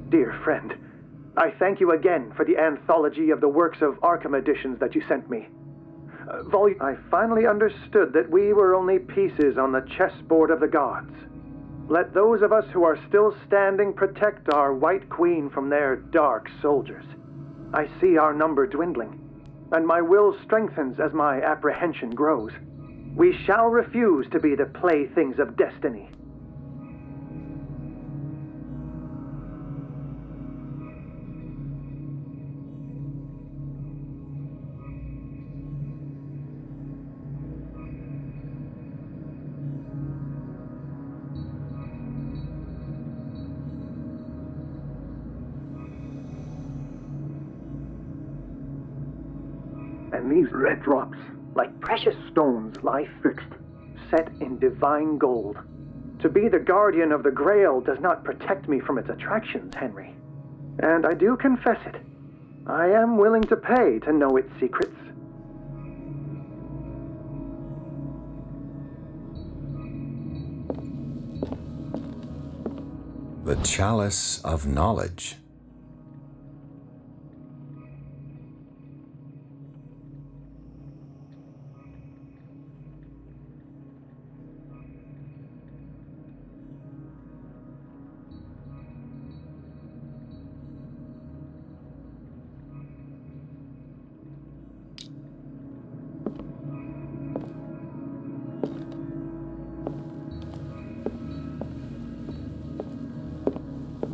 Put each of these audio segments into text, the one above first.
Dear friend, I thank you again for the anthology of the works of Arkham editions that you sent me. I finally understood that we were only pieces on the chessboard of the gods. Let those of us who are still standing protect our White Queen from their dark soldiers. I see our number dwindling, and my will strengthens as my apprehension grows. We shall refuse to be the playthings of destiny. And these red drops, like precious stones, lie fixed, set in divine gold. To be the guardian of the Grail does not protect me from its attractions, Henry. And I do confess it. I am willing to pay to know its secrets. The Chalice of Knowledge.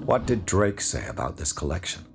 What did Drake say about this collection?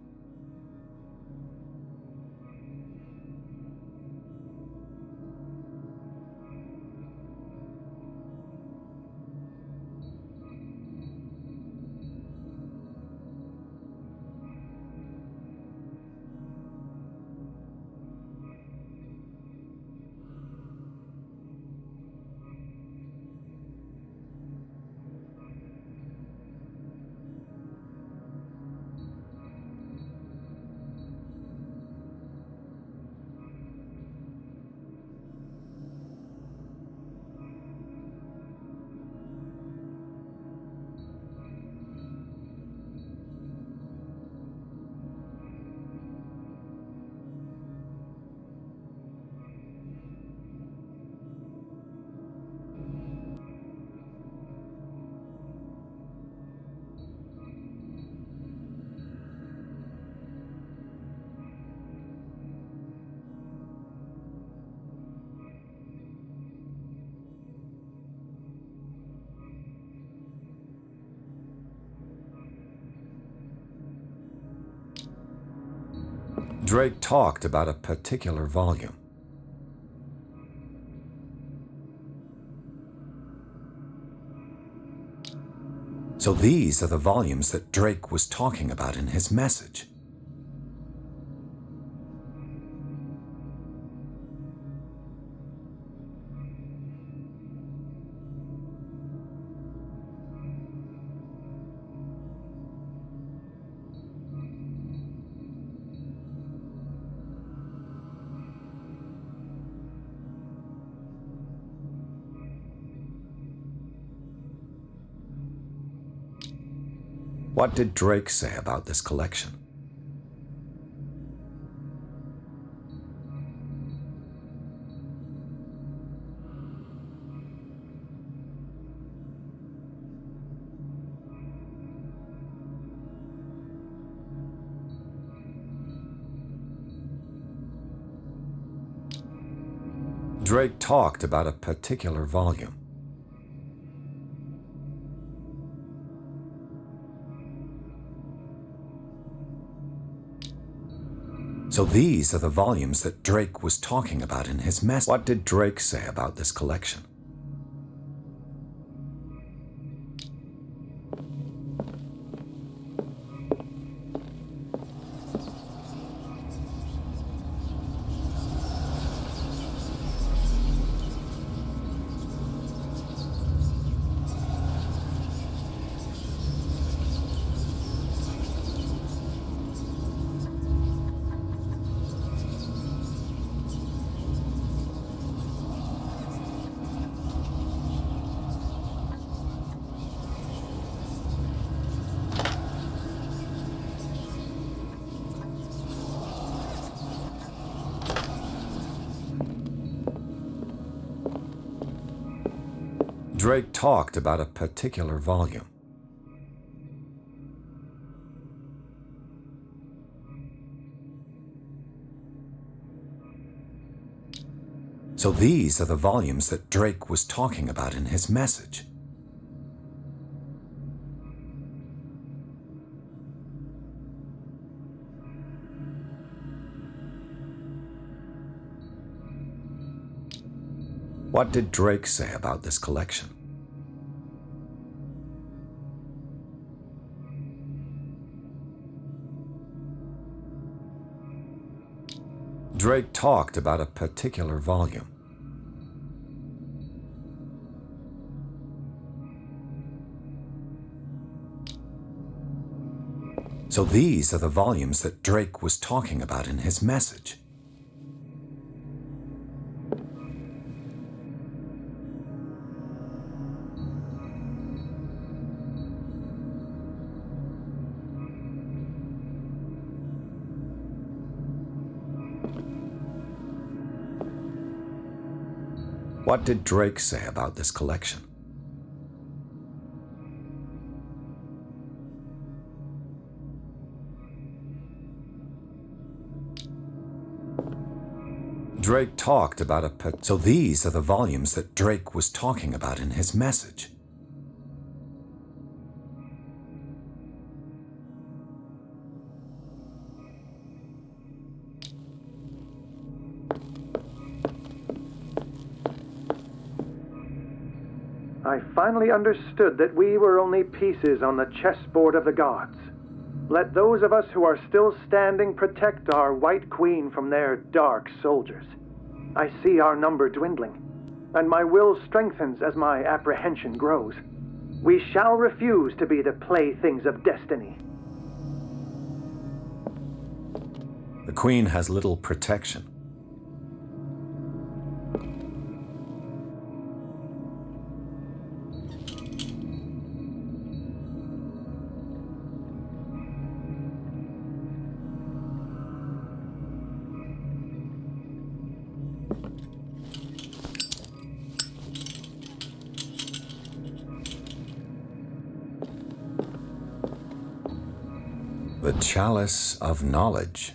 Drake talked about a particular volume. So these are the volumes that Drake was talking about in his message. What did Drake say about this collection? Drake talked about a particular volume. So these are the volumes that Drake was talking about in his message. What did Drake say about this collection? Drake talked about a particular volume. So these are the volumes that Drake was talking about in his message. What did Drake say about this collection? Drake talked about a particular volume. So these are the volumes that Drake was talking about in his message. What did Drake say about this collection? Drake talked about so these are the volumes that Drake was talking about in his message. I finally understood that we were only pieces on the chessboard of the gods. Let those of us who are still standing protect our White Queen from their dark soldiers. I see our number dwindling, and my will strengthens as my apprehension grows. We shall refuse to be the playthings of destiny. The Queen has little protection. The Chalice of Knowledge.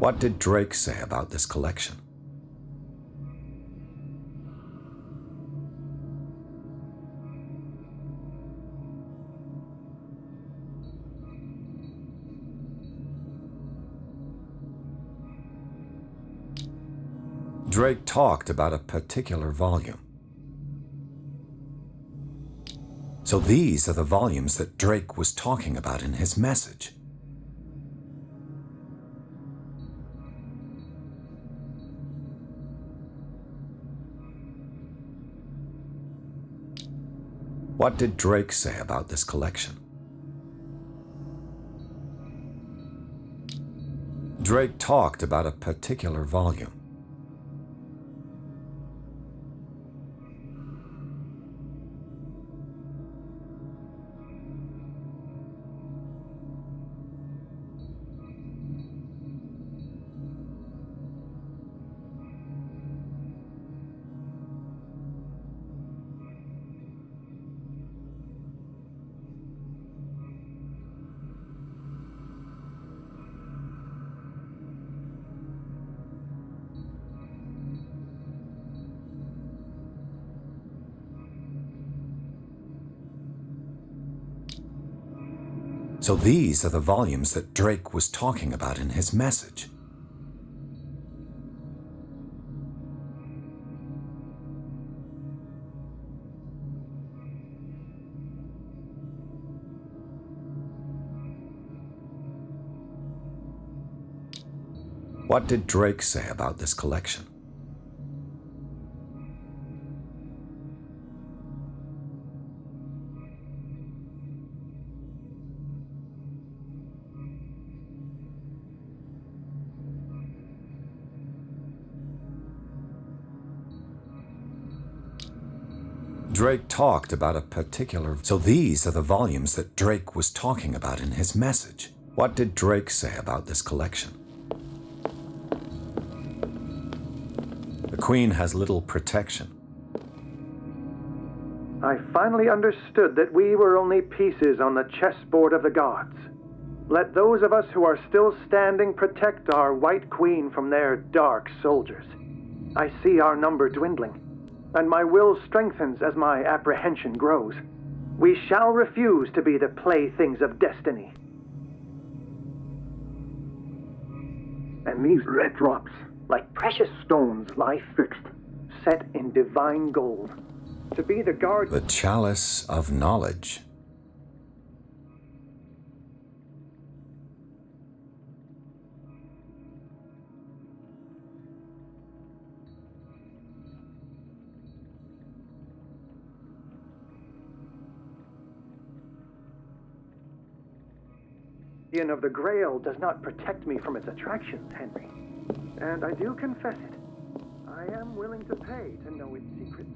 What did Drake say about this collection? Drake talked about a particular volume. So these are the volumes that Drake was talking about in his message. What did Drake say about this collection? Drake talked about a particular volume. So these are the volumes that Drake was talking about in his message. What did Drake say about this collection? Drake talked about a particular... So these are the volumes that Drake was talking about in his message. What did Drake say about this collection? The Queen has little protection. I finally understood that we were only pieces on the chessboard of the gods. Let those of us who are still standing protect our White Queen from their dark soldiers. I see our number dwindling, and my will strengthens as my apprehension grows. We shall refuse to be the playthings of destiny. And these red drops, like precious stones, lie fixed, set in divine gold. To be the guard... The chalice of knowledge. Of the Grail does not protect me from its attractions, Henry. And I do confess it. I am willing to pay to know its secrets.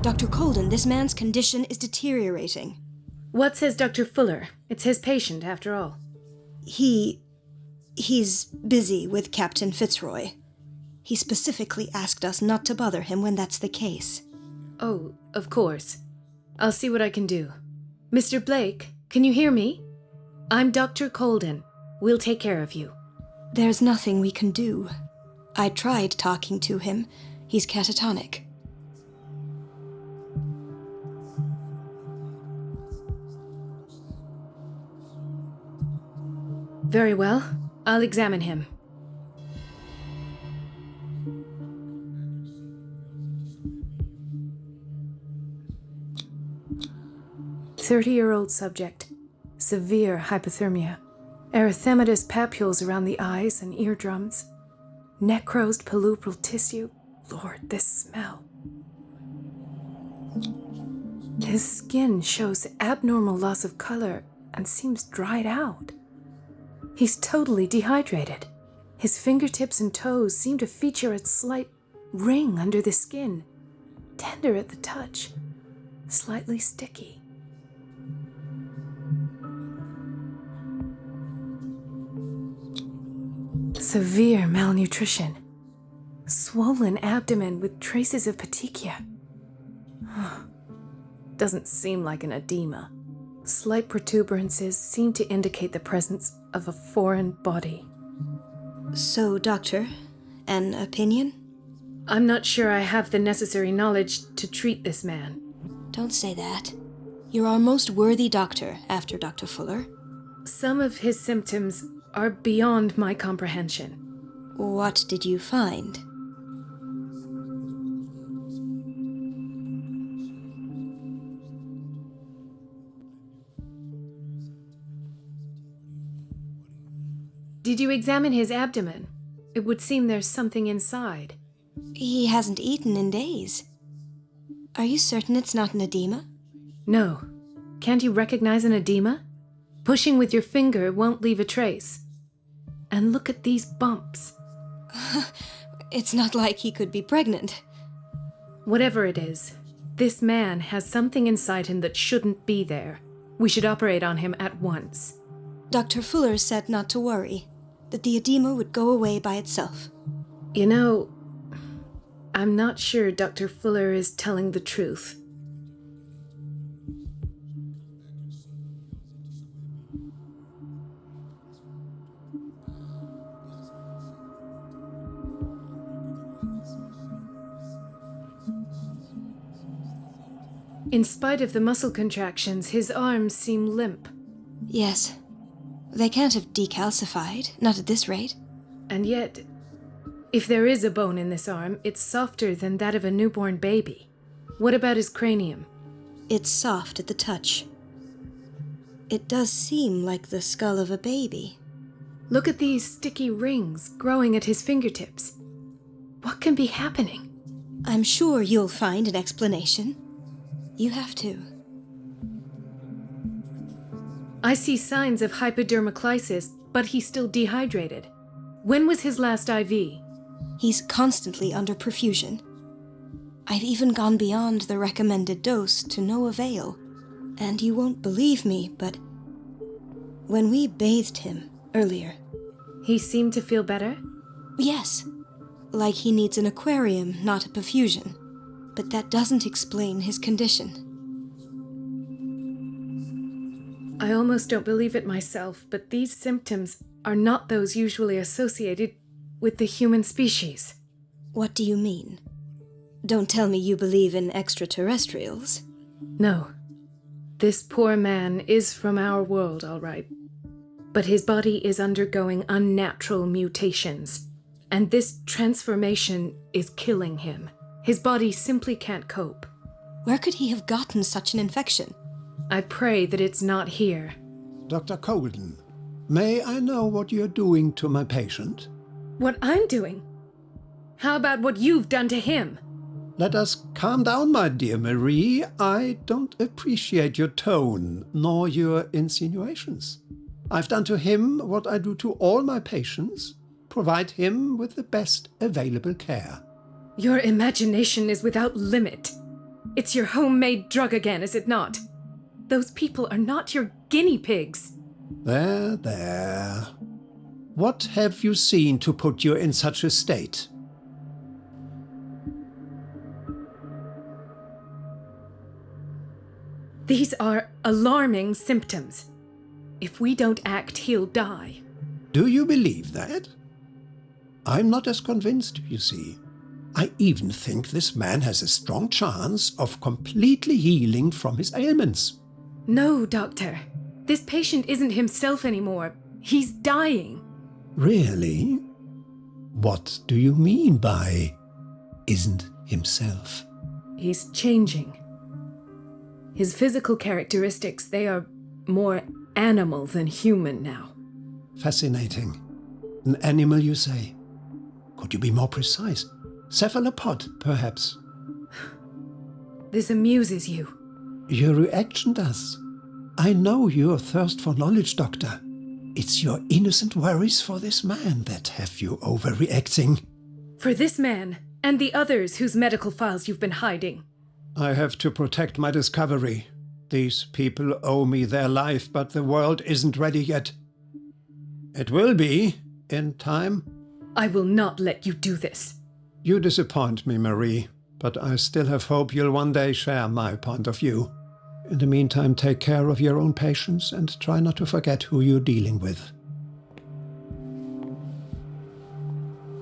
Dr. Colden, this man's condition is deteriorating. What says Dr. Fuller? It's his patient, after all. He's busy with Captain Fitzroy. He specifically asked us not to bother him when that's the case. Oh, of course. I'll see what I can do. Mr. Blake, can you hear me? I'm Dr. Colden. We'll take care of you. There's nothing we can do. I tried talking to him. He's catatonic. Very well. I'll examine him. "30-year-old subject. Severe hypothermia. Erythematous papules around the eyes and eardrums. Necrosed palpebral tissue. Lord, this smell. His skin shows abnormal loss of color and seems dried out. He's totally dehydrated. His fingertips and toes seem to feature a slight ring under the skin, tender at the touch, slightly sticky. Severe malnutrition. Swollen abdomen with traces of petechia. Doesn't seem like an edema. Slight protuberances seem to indicate the presence of a foreign body. So, Doctor, an opinion? I'm not sure I have the necessary knowledge to treat this man. Don't say that. You're our most worthy doctor after Dr. Fuller. Some of his symptoms are beyond my comprehension. What did you find? Did you examine his abdomen? It would seem there's something inside. He hasn't eaten in days. Are you certain it's not an edema? No. Can't you recognize an edema? Pushing with your finger won't leave a trace. And look at these bumps. It's not like he could be pregnant. Whatever it is, this man has something inside him that shouldn't be there. We should operate on him at once. Dr. Fuller said not to worry, that the edema would go away by itself. You know, I'm not sure Dr. Fuller is telling the truth. In spite of the muscle contractions, his arms seem limp. Yes. They can't have decalcified, not at this rate. And yet, if there is a bone in this arm, it's softer than that of a newborn baby. What about his cranium? It's soft at the touch. It does seem like the skull of a baby. Look at these sticky rings growing at his fingertips. What can be happening? I'm sure you'll find an explanation. You have to. I see signs of hypodermoclysis, but he's still dehydrated. When was his last IV? He's constantly under perfusion. I've even gone beyond the recommended dose to no avail. And you won't believe me, but when we bathed him earlier... He seemed to feel better? Yes. Like he needs an aquarium, not a perfusion. But that doesn't explain his condition. I almost don't believe it myself, but these symptoms are not those usually associated with the human species. What do you mean? Don't tell me you believe in extraterrestrials. No. This poor man is from our world, all right. But his body is undergoing unnatural mutations, and this transformation is killing him. His body simply can't cope. Where could he have gotten such an infection? I pray that it's not here. Dr. Colden, may I know what you're doing to my patient? What I'm doing? How about what you've done to him? Let us calm down, my dear Marie. I don't appreciate your tone, nor your insinuations. I've done to him what I do to all my patients, provide him with the best available care. Your imagination is without limit. It's your homemade drug again, is it not? Those people are not your guinea pigs. There, there. What have you seen to put you in such a state? These are alarming symptoms. If we don't act, he'll die. Do you believe that? I'm not as convinced, you see. I even think this man has a strong chance of completely healing from his ailments. No, Doctor. This patient isn't himself anymore. He's dying. Really? What do you mean by isn't himself? He's changing. His physical characteristics, they are more animal than human now. Fascinating. An animal, you say? Could you be more precise? Cephalopod, perhaps? This amuses you. Your reaction does. I know your thirst for knowledge, Doctor. It's your innocent worries for this man that have you overreacting. For this man, and the others whose medical files you've been hiding. I have to protect my discovery. These people owe me their life, but the world isn't ready yet. It will be, in time. I will not let you do this. You disappoint me, Marie, but I still have hope you'll one day share my point of view. In the meantime, take care of your own patients and try not to forget who you're dealing with.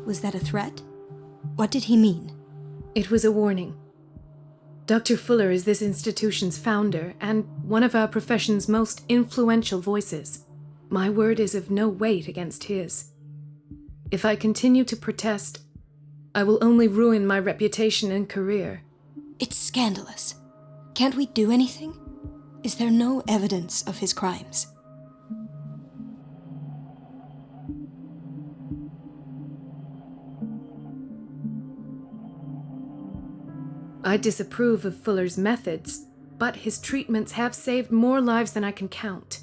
Was that a threat? What did he mean? It was a warning. Dr. Fuller is this institution's founder and one of our profession's most influential voices. My word is of no weight against his. If I continue to protest, I will only ruin my reputation and career. It's scandalous. Can't we do anything? Is there no evidence of his crimes? I disapprove of Fuller's methods, but his treatments have saved more lives than I can count.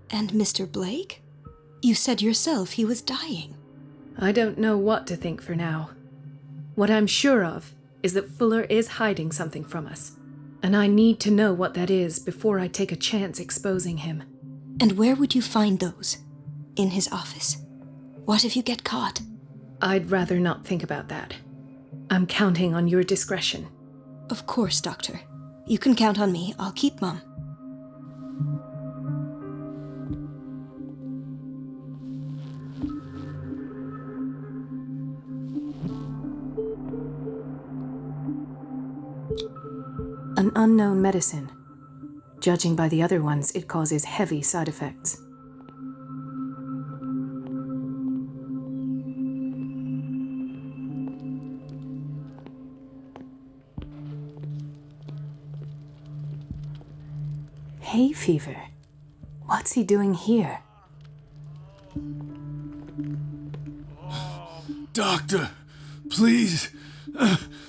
And Mr. Blake? You said yourself he was dying. I don't know what to think for now. What I'm sure of is that Fuller is hiding something from us, and I need to know what that is before I take a chance exposing him. And where would you find those? In his office? What if you get caught? I'd rather not think about that. I'm counting on your discretion. Of course, Doctor. You can count on me. I'll keep mum. An unknown medicine. Judging by the other ones, it causes heavy side effects. Hay fever. What's he doing here? Doctor, please,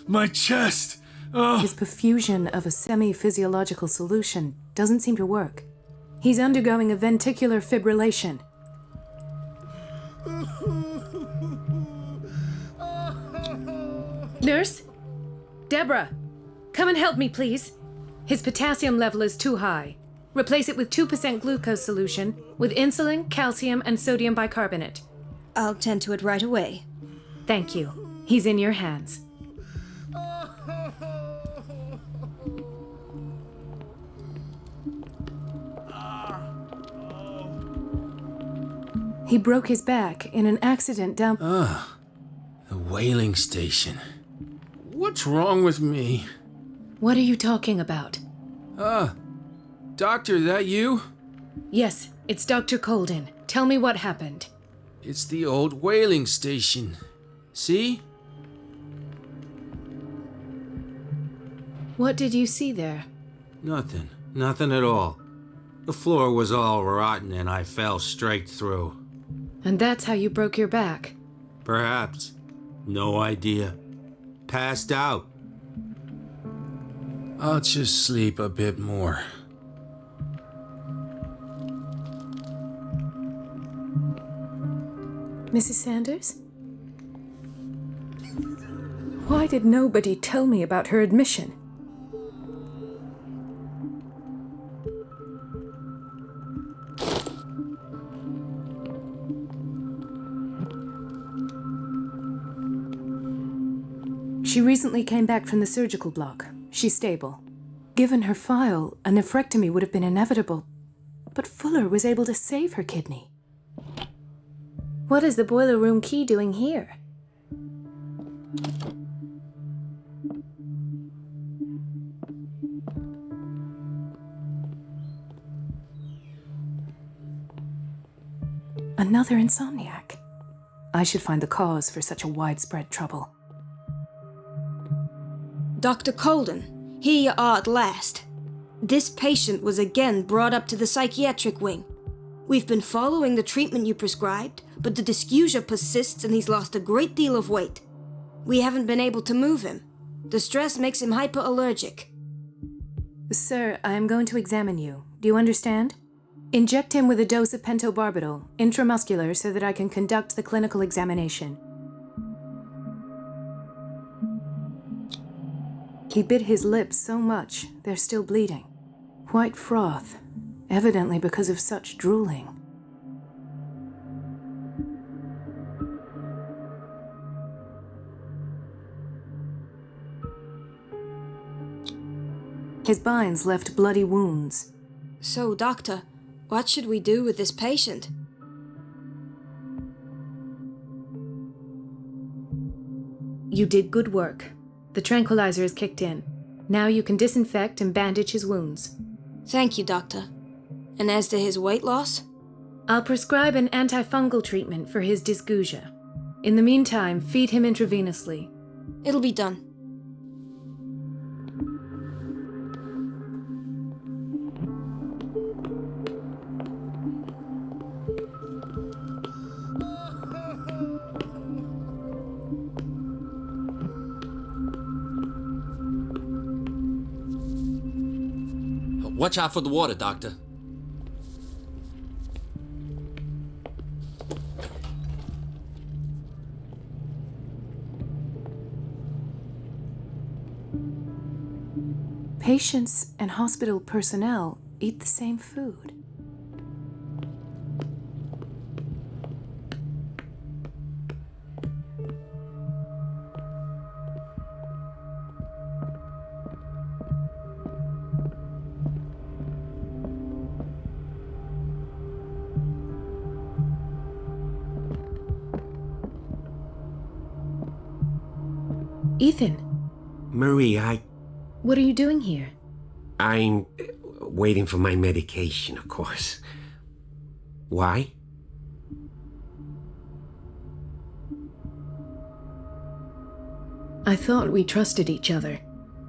my chest. His perfusion of a semi-physiological solution doesn't seem to work. He's undergoing a ventricular fibrillation. Nurse? Deborah, come and help me, please. His potassium level is too high. Replace it with 2% glucose solution with insulin, calcium, and sodium bicarbonate. I'll tend to it right away. Thank you. He's in your hands. He broke his back in an accident down... The whaling station. What's wrong with me? What are you talking about? Doctor, that you? Yes, it's Dr. Colden. Tell me what happened. It's the old whaling station. See? What did you see there? Nothing. Nothing at all. The floor was all rotten and I fell straight through. And that's how you broke your back? Perhaps. No idea. Passed out. I'll just sleep a bit more. Mrs. Sanders? Why did nobody tell me about her admission? She recently came back from the surgical block. She's stable. Given her file, a nephrectomy would have been inevitable, but Fuller was able to save her kidney. What is the boiler room key doing here? Another insomniac. I should find the cause for such a widespread trouble. Dr. Colden, here you are at last. This patient was again brought up to the psychiatric wing. We've been following the treatment you prescribed, but the dysgeusia persists and he's lost a great deal of weight. We haven't been able to move him. The stress makes him hyperallergic. Sir, I am going to examine you. Do you understand? Inject him with a dose of pentobarbital, intramuscular, so that I can conduct the clinical examination. He bit his lips so much, they're still bleeding. White froth, evidently because of such drooling. His binds left bloody wounds. So, doctor, what should we do with this patient? You did good work. The tranquilizer is kicked in. Now you can disinfect and bandage his wounds. Thank you, doctor. And as to his weight loss? I'll prescribe an antifungal treatment for his dysgeusia. In the meantime, feed him intravenously. It'll be done. Watch out for the water, Doctor. Patients and hospital personnel eat the same food. Ethan, Marie, what are you doing here? I'm waiting for my medication, of course. Why? I thought we trusted each other.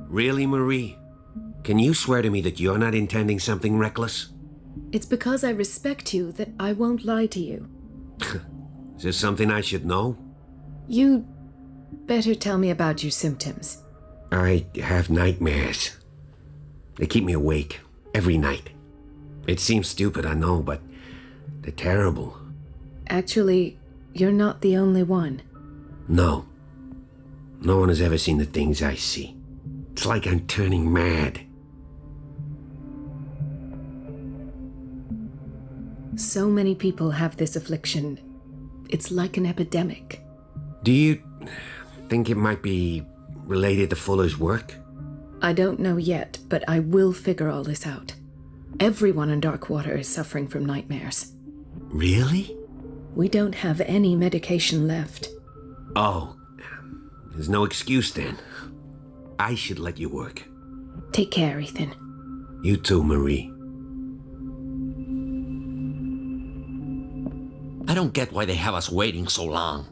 Really, Marie? Can you swear to me that you're not intending something reckless? It's because I respect you that I won't lie to you. Is there something I should know? You better tell me about your symptoms. I have nightmares. They keep me awake every night. It seems stupid, I know, but they're terrible. Actually, you're not the only one. No. No one has ever seen the things I see. It's like I'm turning mad. So many people have this affliction. It's like an epidemic. Do you think it might be related to Fuller's work? I don't know yet, but I will figure all this out. Everyone in Darkwater is suffering from nightmares. Really? We don't have any medication left. Oh, there's no excuse then. I should let you work. Take care, Ethan. You too, Marie. I don't get why they have us waiting so long.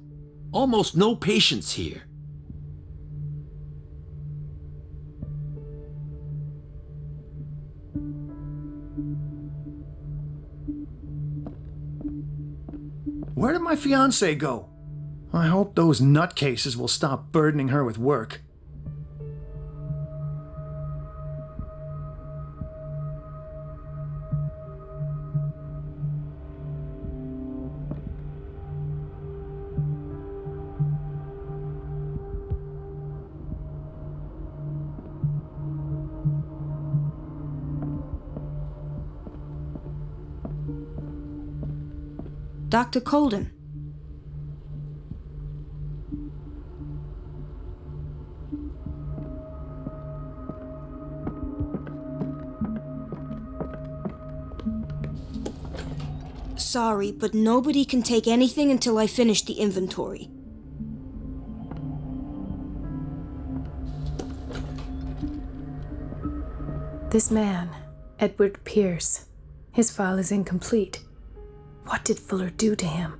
Almost no patients here. Where did my fiancée go? I hope those nutcases will stop burdening her with work. Dr. Colden. Sorry, but nobody can take anything until I finish the inventory. This man, Edward Pierce, his file is incomplete. What did Fuller do to him?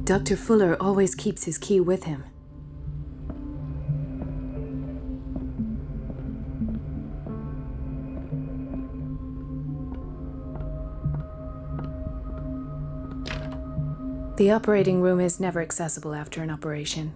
Dr. Fuller always keeps his key with him. The operating room is never accessible after an operation.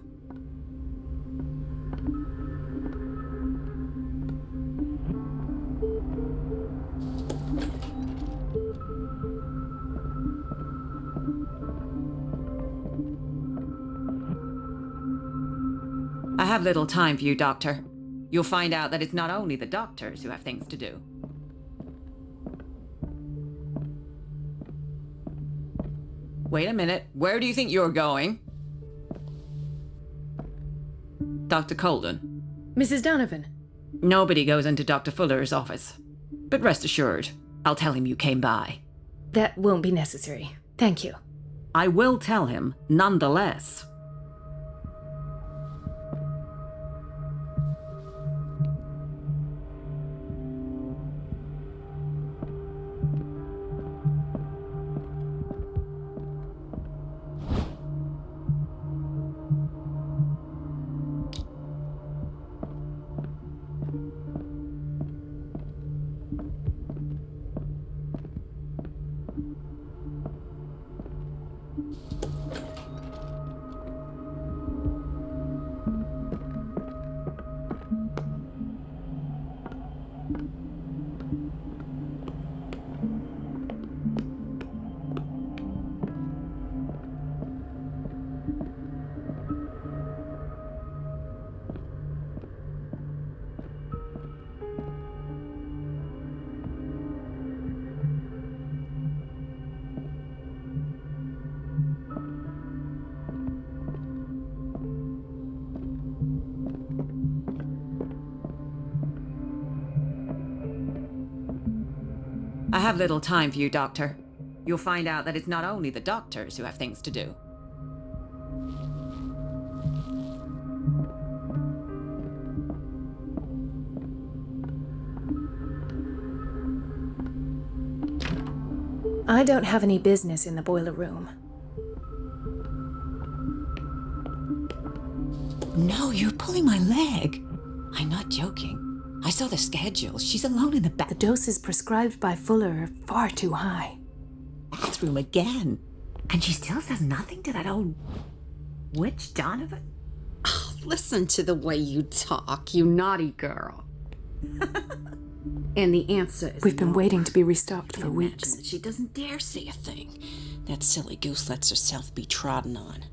I have little time for you, Doctor. You'll find out that it's not only the doctors who have things to do. Wait a minute. Where do you think you're going? Dr. Colden. Mrs. Donovan. Nobody goes into Dr. Fuller's office. But rest assured, I'll tell him you came by. That won't be necessary. Thank you. I will tell him, nonetheless. I have little time for you, Doctor. You'll find out that it's not only the doctors who have things to do. I don't have any business in the boiler room. No, you're pulling my leg. I'm not joking. I saw the schedule. She's alone in the The doses prescribed by Fuller are far too high. bathroom again. And she still says nothing to that old witch Donovan? Oh, listen to the way you talk, you naughty girl. And the answer is We've been no. waiting to be restocked for Imagine weeks. that she doesn't dare say a thing. That silly goose lets herself be trodden on.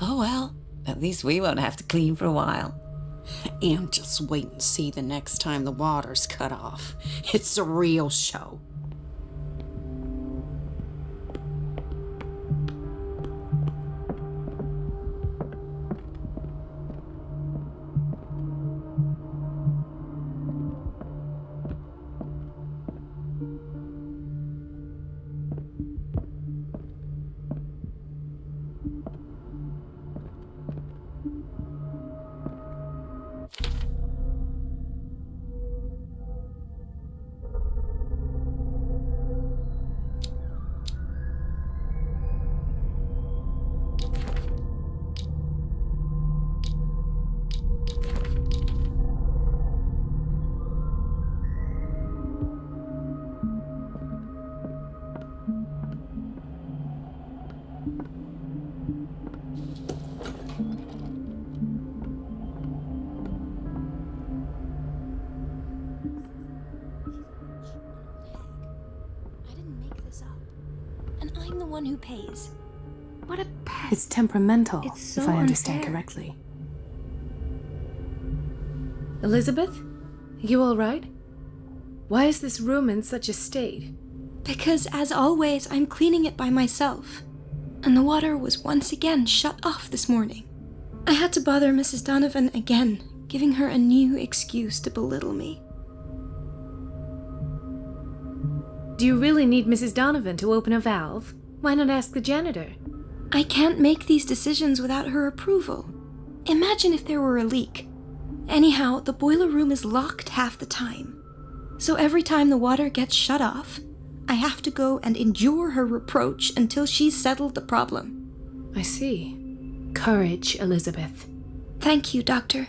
Oh well, at least we won't have to clean for a while. And just wait and see the next time the water's cut off. It's a real show. I'm the one who pays. What a pest. It's temperamental, It's so if I understand unfair. correctly. Elizabeth? You all right? Why is this room in such a state? Because, as always, I'm cleaning it by myself. And the water was once again shut off this morning. I had to bother Mrs. Donovan again, giving her a new excuse to belittle me. Do you really need Mrs. Donovan to open a valve? Why not ask the janitor? I can't make these decisions without her approval. Imagine if there were a leak. Anyhow, the boiler room is locked half the time. So every time the water gets shut off, I have to go and endure her reproach until she's settled the problem. I see. Courage, Elizabeth. Thank you, Doctor.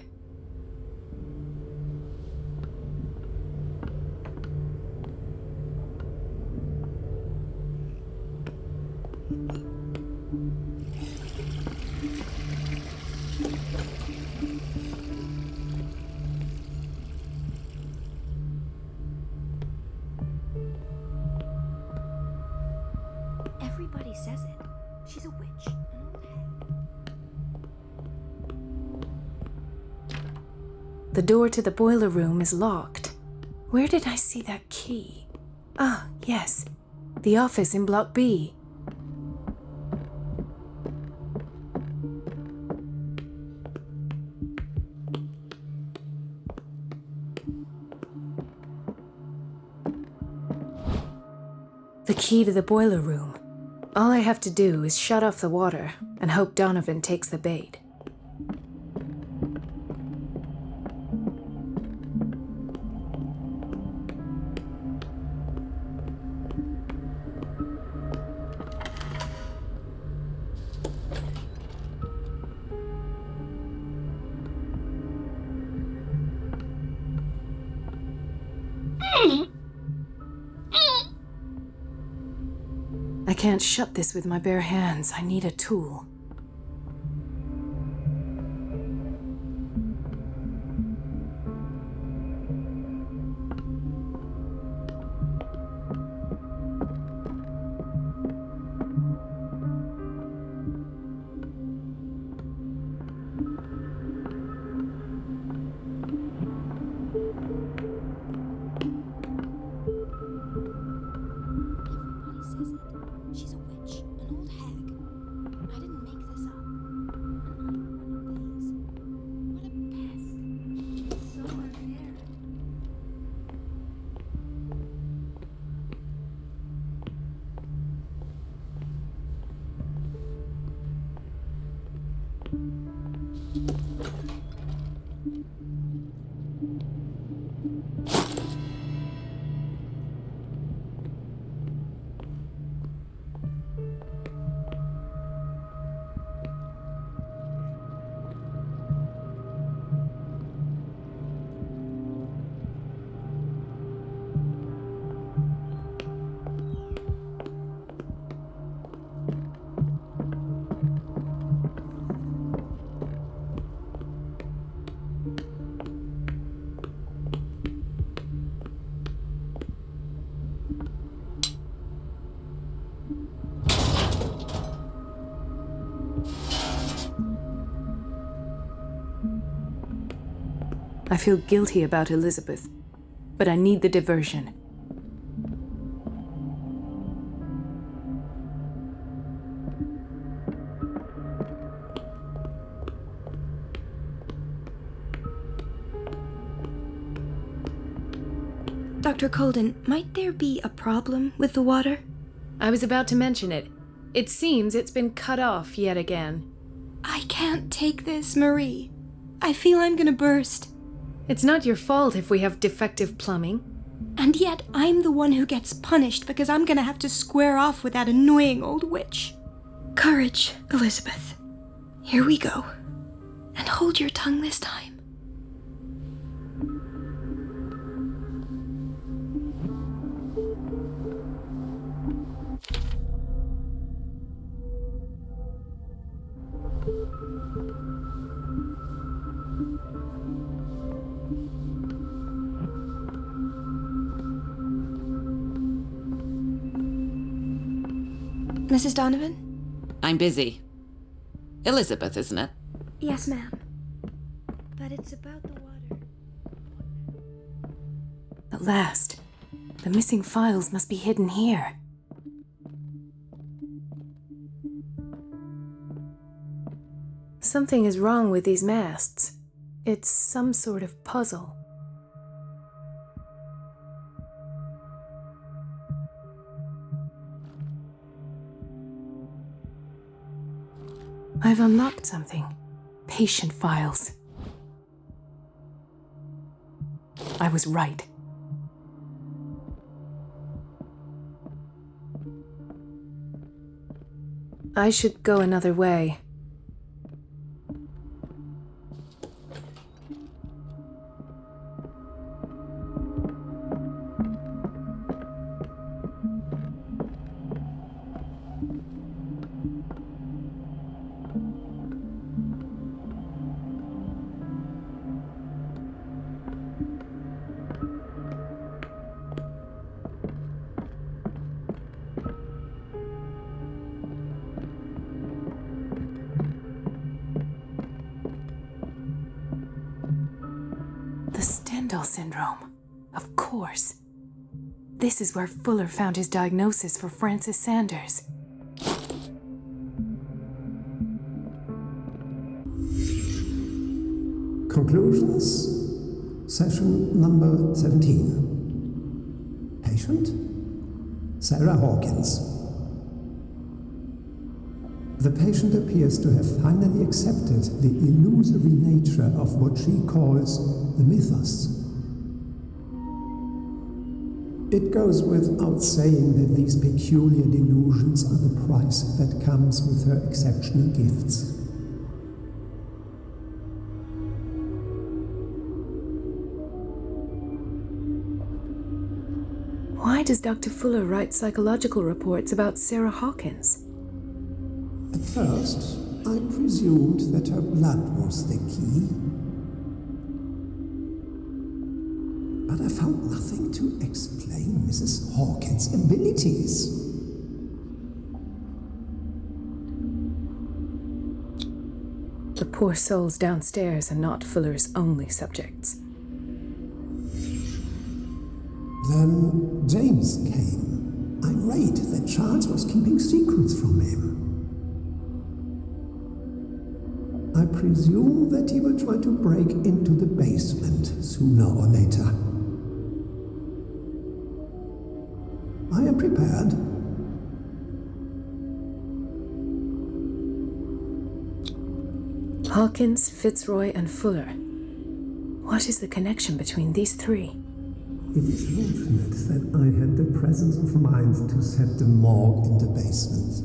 Everybody says it. She's a witch, an old hag. The door to the boiler room is locked. Where did I see that key? Ah, yes. The office in Block B. The key to the boiler room. All I have to do is shut off the water and hope Donovan takes the bait. I can't shut this with my bare hands. I need a tool. She's a witch, an old hag. I didn't make this up. And I'm the one who pays. What a pest. It's so unfair. I feel guilty about Elizabeth, but I need the diversion. Dr. Colden, might there be a problem with the water? I was about to mention it. It seems it's been cut off yet again. I can't take this, Marie. I feel I'm gonna burst. It's not your fault if we have defective plumbing. And yet I'm the one who gets punished because I'm gonna have to square off with that annoying old witch. Courage, Elizabeth. Here we go. And hold your tongue this time. Mrs. Donovan? I'm busy. Elizabeth, isn't it? Yes, ma'am. But it's about the water. At last, the missing files must be hidden here. Something is wrong with these masts. It's some sort of puzzle. I've unlocked something. Patient files. I was right. I should go another way. The Stendhal syndrome. Of course. This is where Fuller found his diagnosis for Francis Sanders. Conclusions. Session number 17. Patient? Sarah Hawkins. The patient appears to have finally accepted the illusory nature of what she calls the mythos. It goes without saying that these peculiar delusions are the price that comes with her exceptional gifts. Why does Dr. Fuller write psychological reports about Sarah Hawkins? At first, I presumed that her blood was the key. But I found nothing to explain Mrs. Hawkins' abilities. The poor souls downstairs are not Fuller's only subjects. Then James came, irate that Charles was keeping secrets from him. I presume that he will try to break into the basement sooner or later. I am prepared. Hawkins, Fitzroy, and Fuller. What is the connection between these three? It is fortunate that I had the presence of mind to set the morgue in the basement.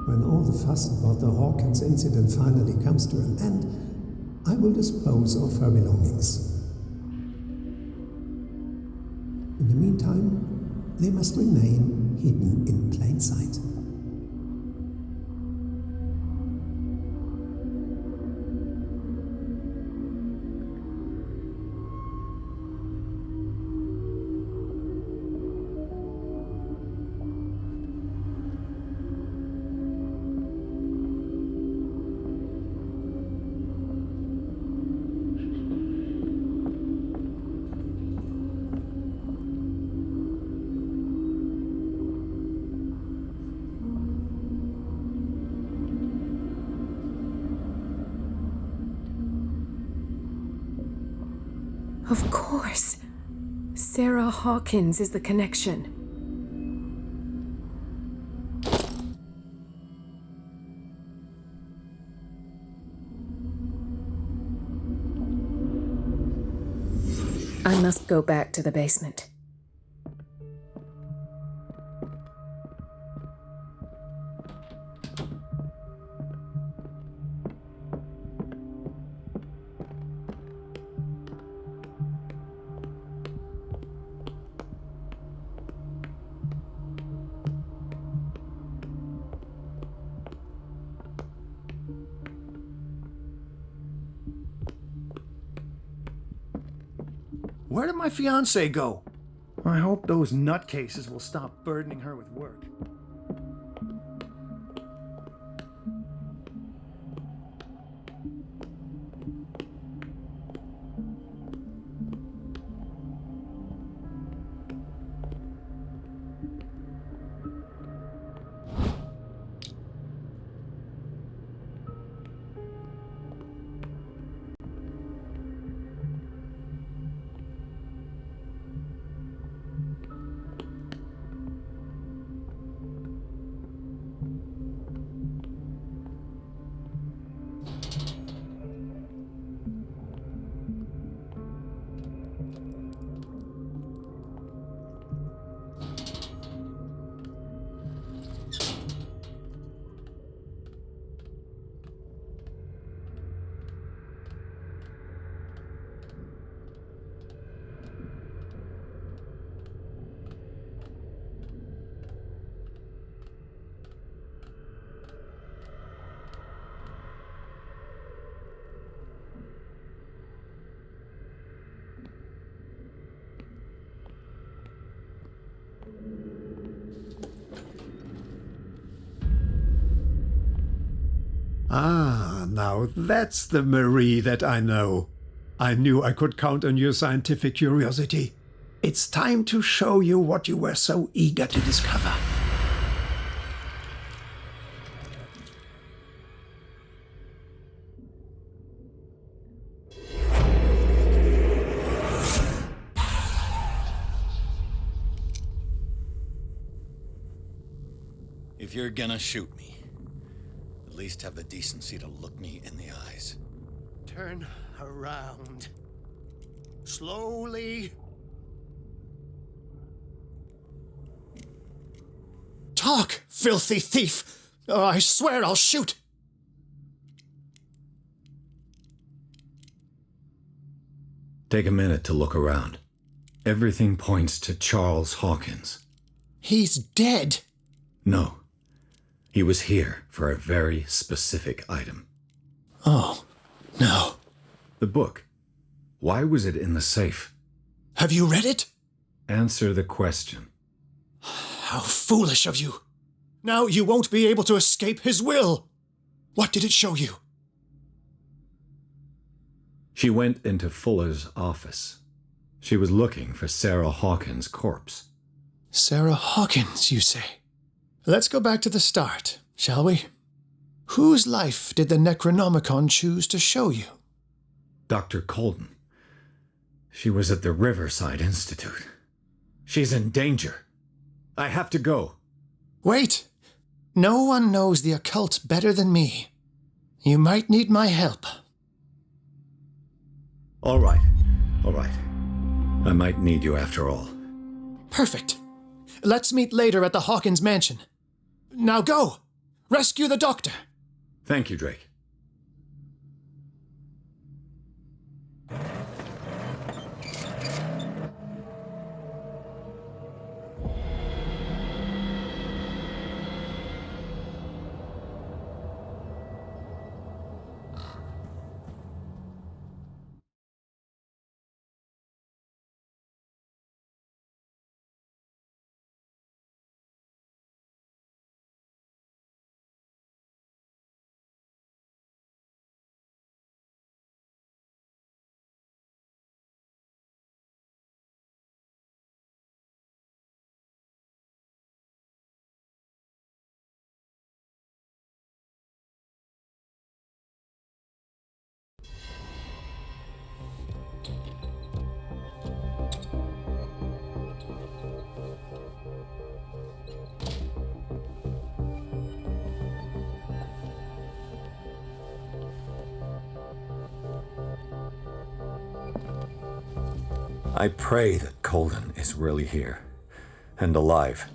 When all the fuss about the Hawkins incident finally comes to an end, I will dispose of her belongings. In the meantime, they must remain hidden in plain sight. Of course. Sarah Hawkins is the connection. I must go back to the basement. Where did my fiancée go? I hope those nutcases will stop burdening her with work. Ah, now that's the Marie that I know. I knew I could count on your scientific curiosity. It's time to show you what you were so eager to discover. If you're gonna shoot me, at least have the decency to look me in the eyes. Turn around. Slowly. Talk, filthy thief! Or I swear I'll shoot! Take a minute to look around. Everything points to Charles Hawkins. He's dead! No. He was here for a very specific item. Oh, no. The book. Why was it in the safe? Have you read it? Answer the question. How foolish of you! Now you won't be able to escape his will! What did it show you? She went into Fuller's office. She was looking for Sarah Hawkins' corpse. Sarah Hawkins, you say? Let's go back to the start, shall we? Whose life did the Necronomicon choose to show you? Dr. Colden. She was at the Riverside Institute. She's in danger. I have to go. Wait! No one knows the occult better than me. You might need my help. All right. I might need you after all. Perfect. Let's meet later at the Hawkins mansion. Now go! Rescue the doctor! Thank you, Drake. I pray that Colden is really here and alive.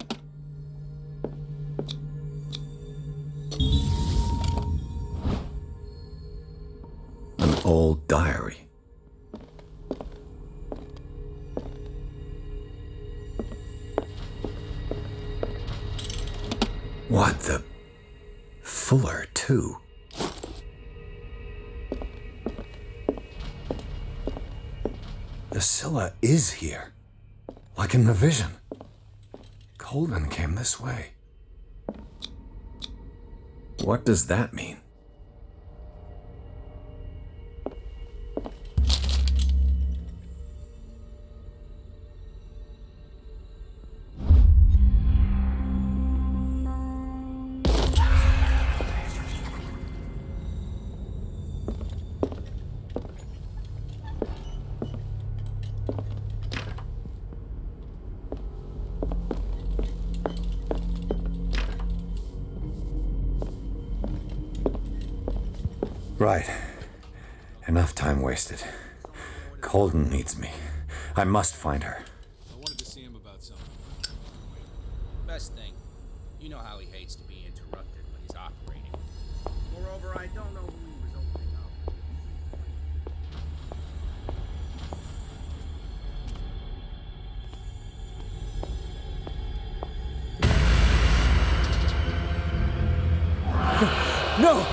An old diary. What the... Fuller, too. The Scylla is here, like in the vision. Colden came this way. What does that mean? Right. Enough time wasted. Colden needs me. I must find her. I wanted to see him about something. Best thing. You know how he hates to be interrupted when he's operating. Moreover, I don't know who he was opening up. No!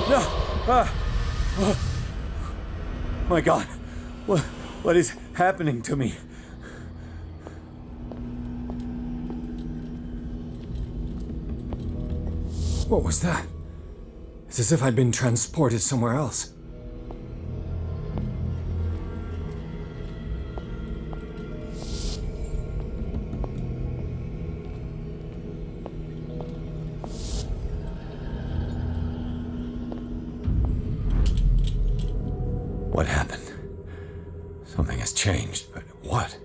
No! My God, what is happening to me? What was that? It's as if I'd been transported somewhere else. What happened? Something has changed, but what?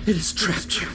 It has trapped you.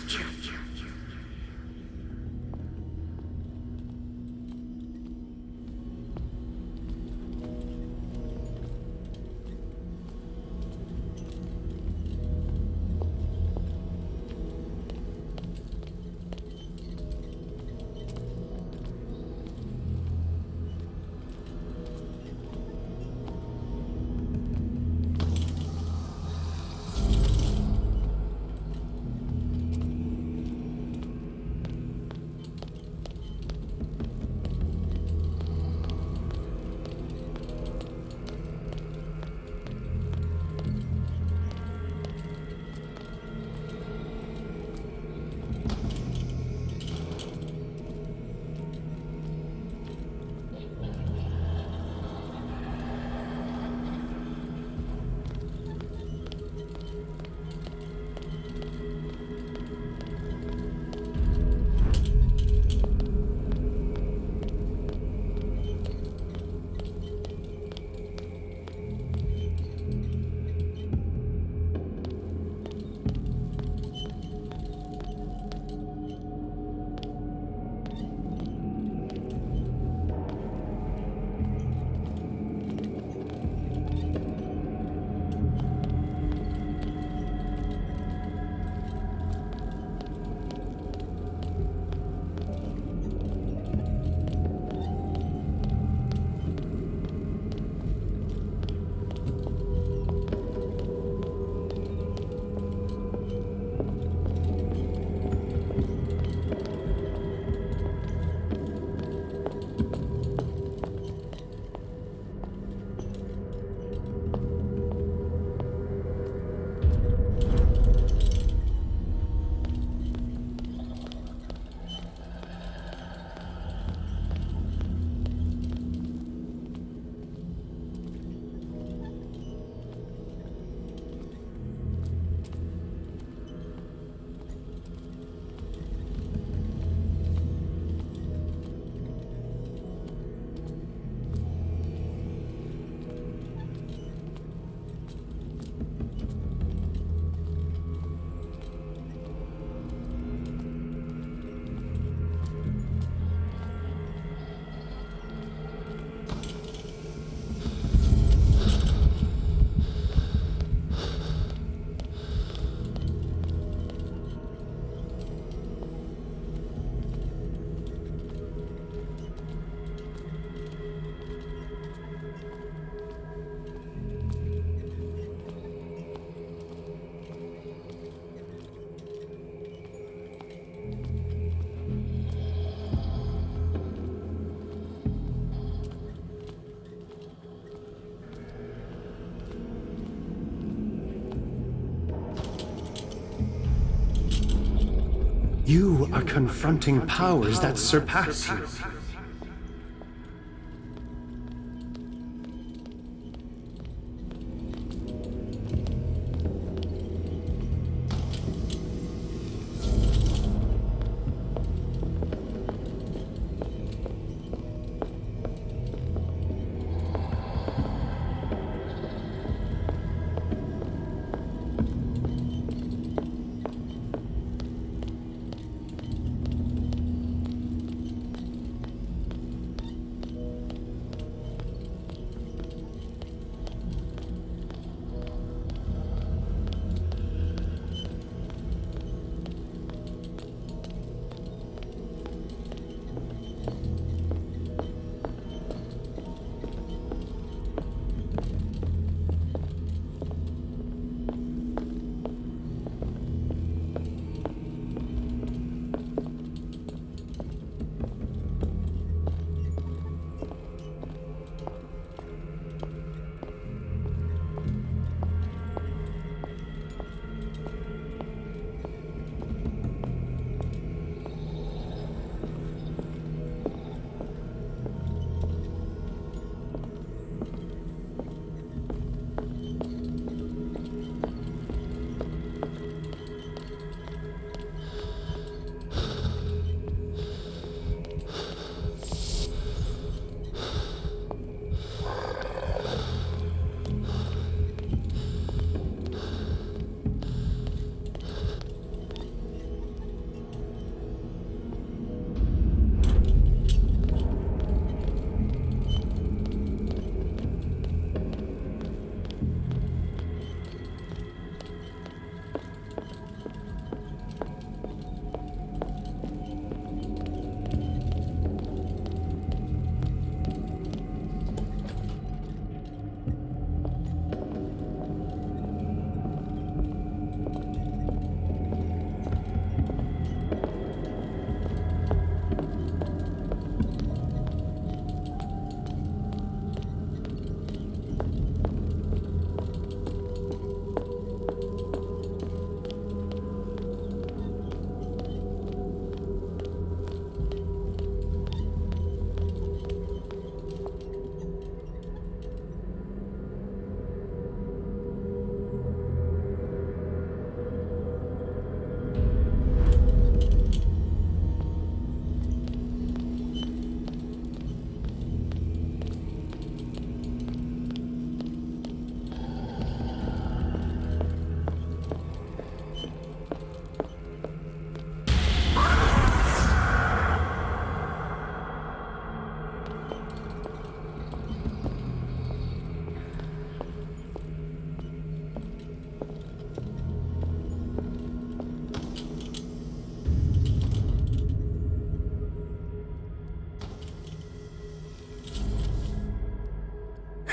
You are confronting powers that surpass you.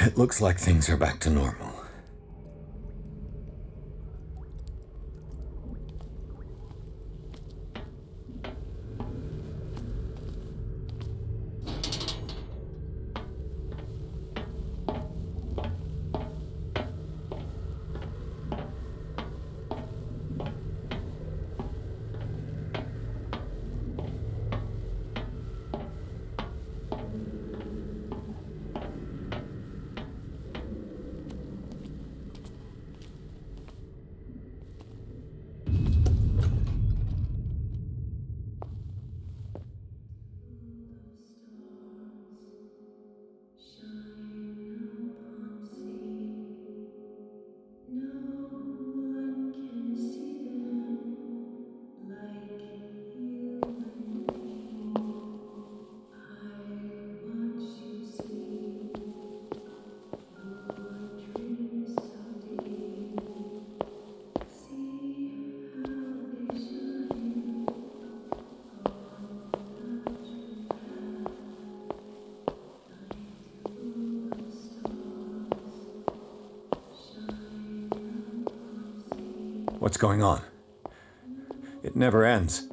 It looks like things are back to normal. What's going on? It never ends.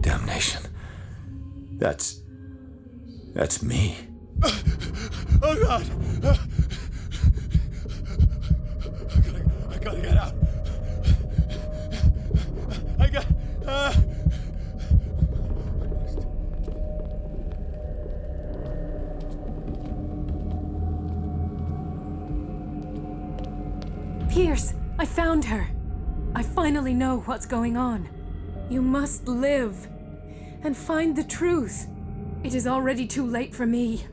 Damnation. That's me. Oh, God! I gotta get out. I got... Pierce, I found her. I finally know what's going on. You must live and find the truth. It is already too late for me.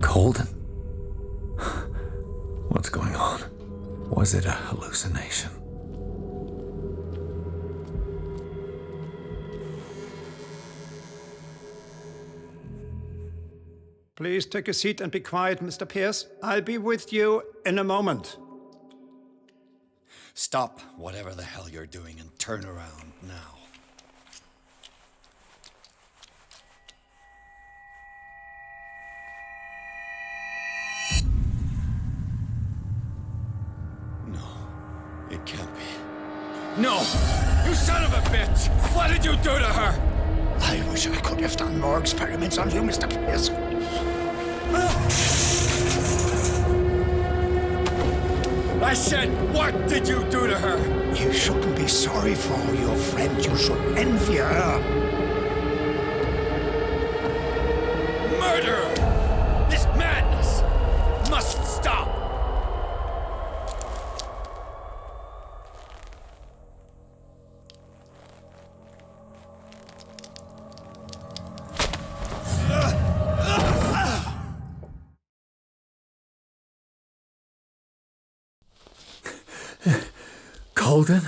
Colden? What's going on? Was it a hallucination? Please take a seat and be quiet, Mr. Pierce. I'll be with you in a moment. Stop whatever the hell you're doing and turn around now. It can't be. No! You son of a bitch! What did you do to her? I wish I could have done more experiments on you, Mr. Pierce. I said, what did you do to her? You shouldn't be sorry for your friend. You should envy her. Murder! This madness must stop! Colden?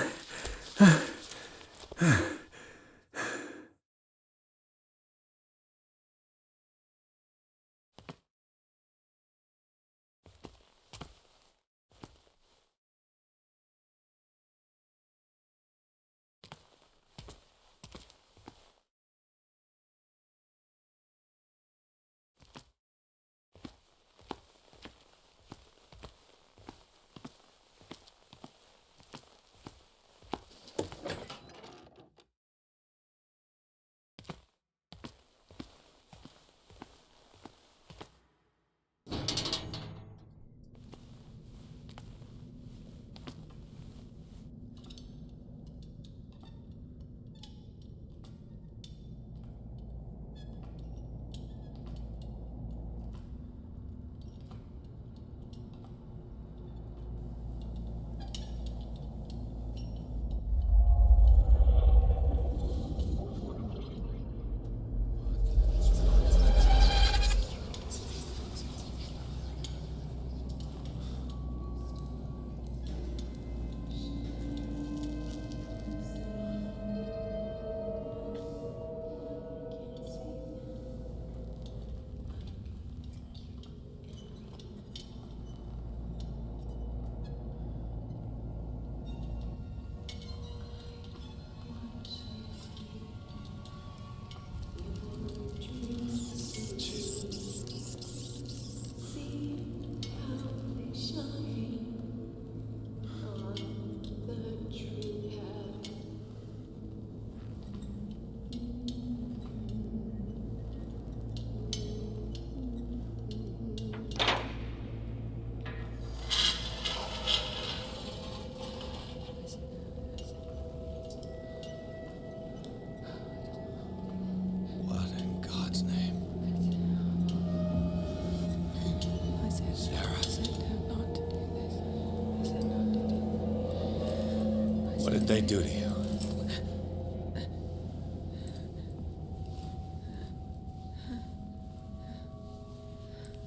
What did they do to you?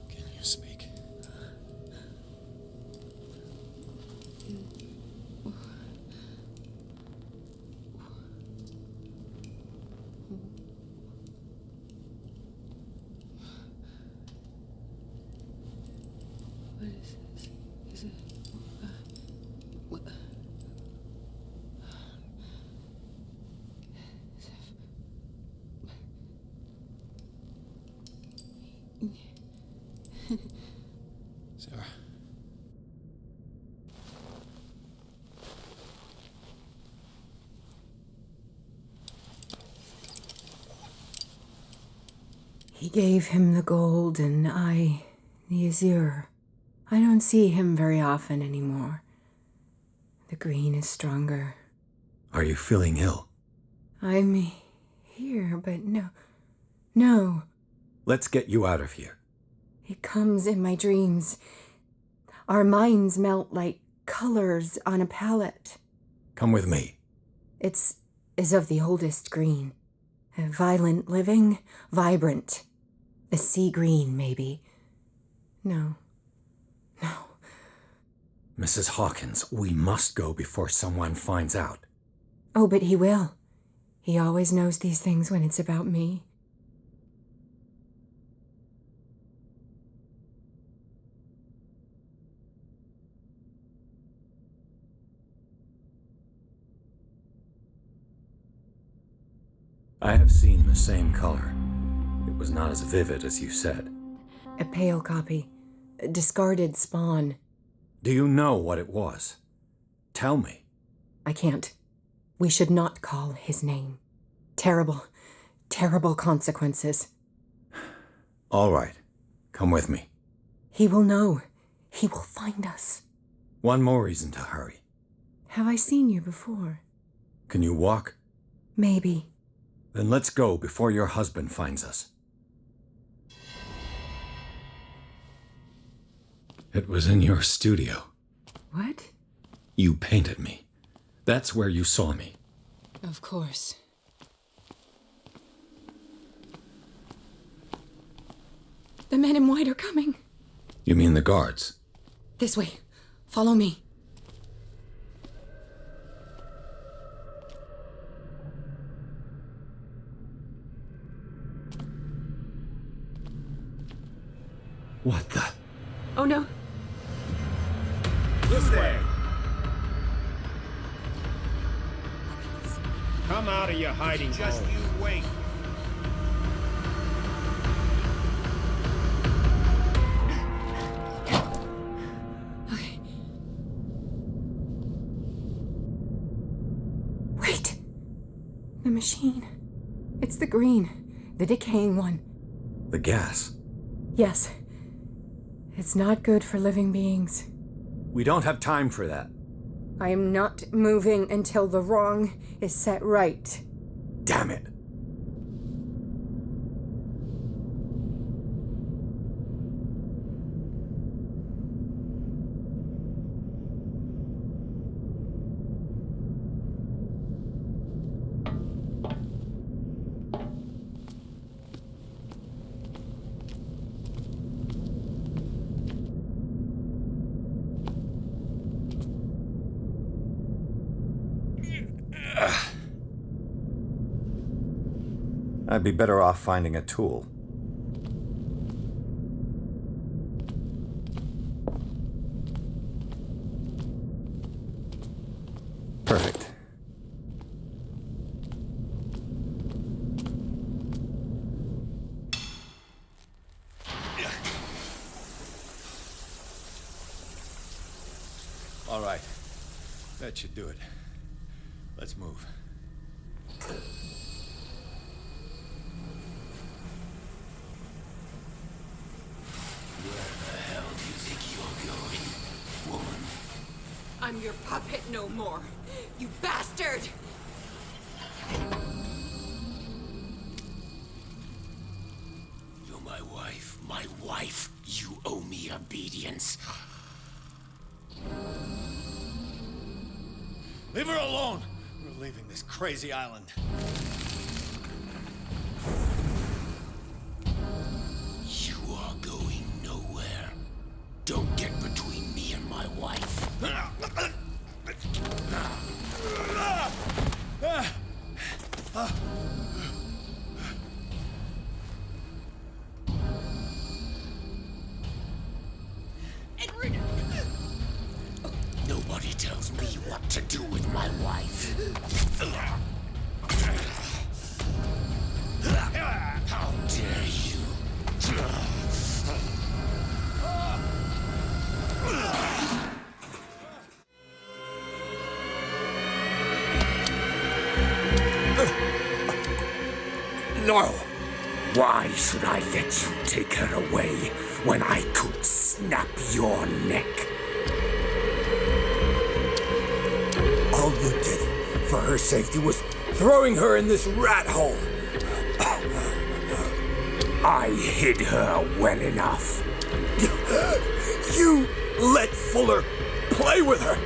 Can you speak? What is this? Is it... what? Sarah. He gave him the gold and I the azure. I don't see him very often anymore. The green is stronger. Are you feeling ill? I'm here, but no. Let's get you out of here. It comes in my dreams. Our minds melt like colors on a palette. Come with me. It is of the oldest green. A violent living, vibrant. A sea green, maybe. No. Mrs. Hawkins, we must go before someone finds out. Oh, but he will. He always knows these things when it's about me. I have seen the same color. It was not as vivid as you said. A pale copy. A discarded spawn. Do you know what it was? Tell me. I can't. We should not call his name. Terrible, terrible consequences. All right. Come with me. He will know. He will find us. One more reason to hurry. Have I seen you before? Can you walk? Maybe. Then let's go before your husband finds us. It was in your studio. What? You painted me. That's where you saw me. Of course. The men in white are coming. You mean the guards? This way. Follow me. What the? Oh no. This way. Come out of your hiding hole. Just you wait. Okay. Wait. The machine. It's the green. The decaying one. The gas. Yes. It's not good for living beings. We don't have time for that. I am not moving until the wrong is set right. Damn it. I'd be better off finding a tool. Perfect. All right. That should do it. Let's move. I'm your puppet no more, you bastard! You're my wife. My wife. You owe me obedience. Leave her alone! We're leaving this crazy island. You are going nowhere. Don't get between me and my wife. Edward! Nobody tells me what to do with my wife. How dare you? No! Why should I let you take her away when I could snap your neck? All you did for her safety was throwing her in this rat hole. I hid her well enough. You let Fuller play with her.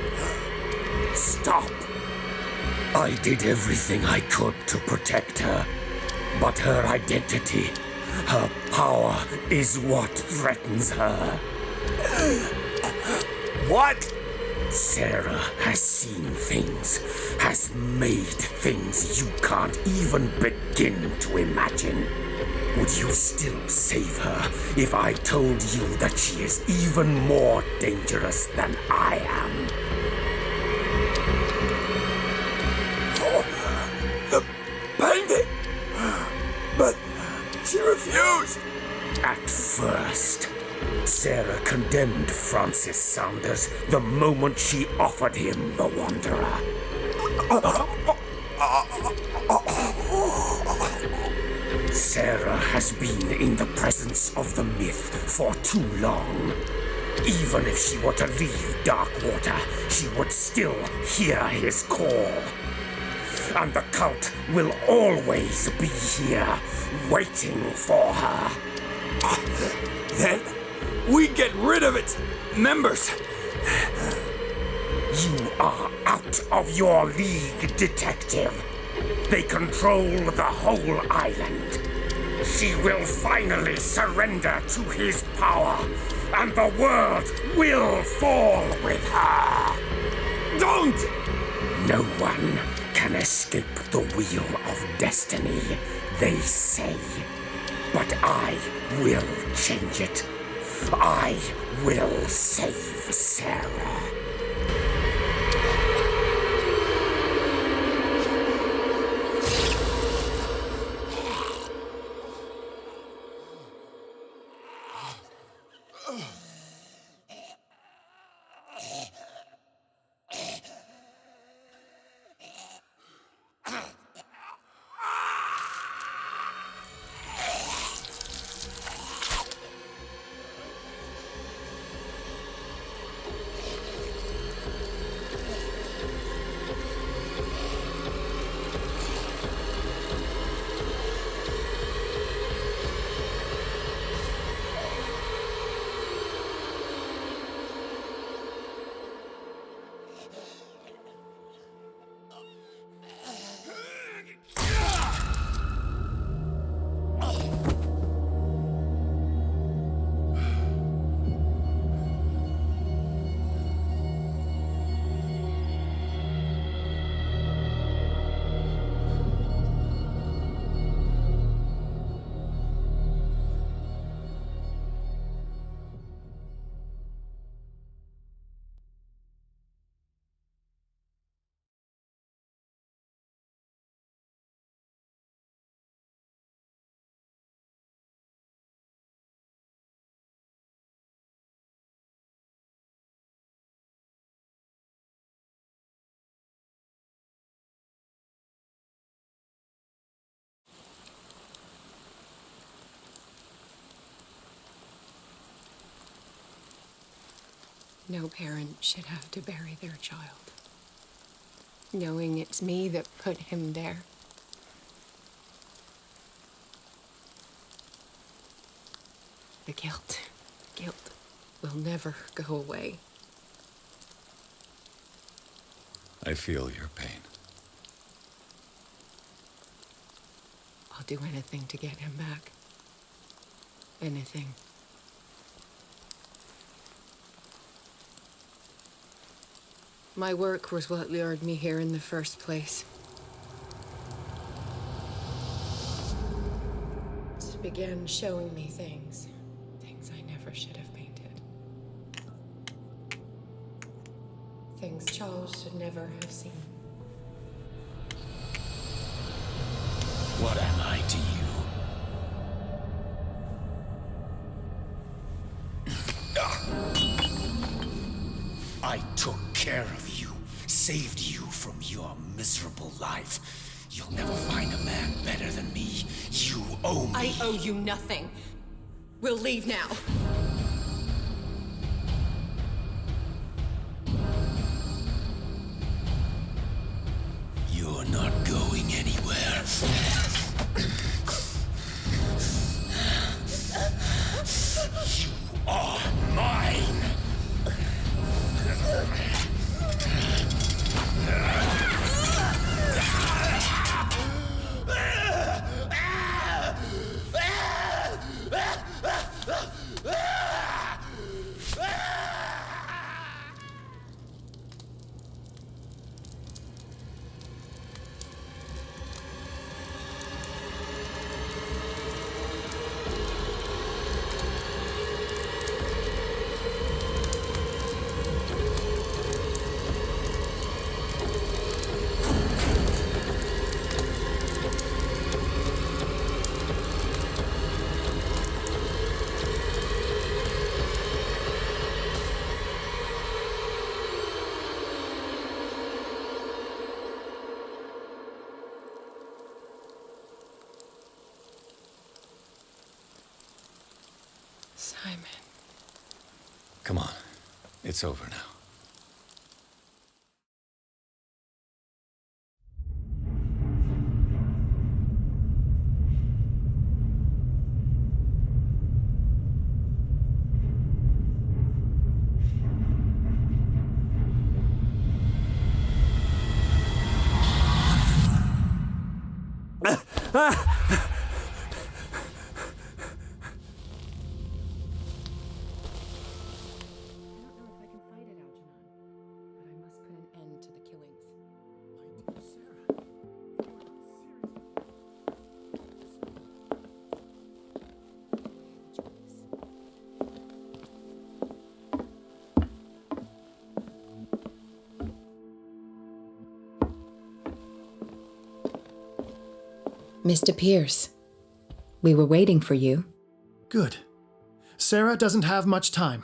Stop. I did everything I could to protect her. But her identity, her power, is what threatens her. What? Sarah has seen things, has made things you can't even begin to imagine. Would you still save her if I told you that she is even more dangerous than I am? Oh, the painting! But she refused. At first, Sarah condemned Francis Saunders the moment she offered him the Wanderer. Sarah has been in the presence of the myth for too long. Even if she were to leave Darkwater, she would still hear his call. And the cult will always be here, waiting for her. Then we get rid of its members. You are out of your league, detective. They control the whole island. She will finally surrender to his power, and the world will fall with her. Don't! No one can escape the wheel of destiny, they say. But I will change it. I will save Sarah. No parent should have to bury their child, knowing it's me that put him there. The guilt will never go away. I feel your pain. I'll do anything to get him back. Anything. My work was what lured me here in the first place. It began showing me things I never should have painted. Things Charles should never have seen. What am I to you? I took care of you, saved you from your miserable life. You'll never find a man better than me. You owe me. I owe you nothing. We'll leave now. You're not going anywhere. You are mine. Simon. Come on. It's over now. Mr. Pierce, we were waiting for you. Good. Sarah doesn't have much time.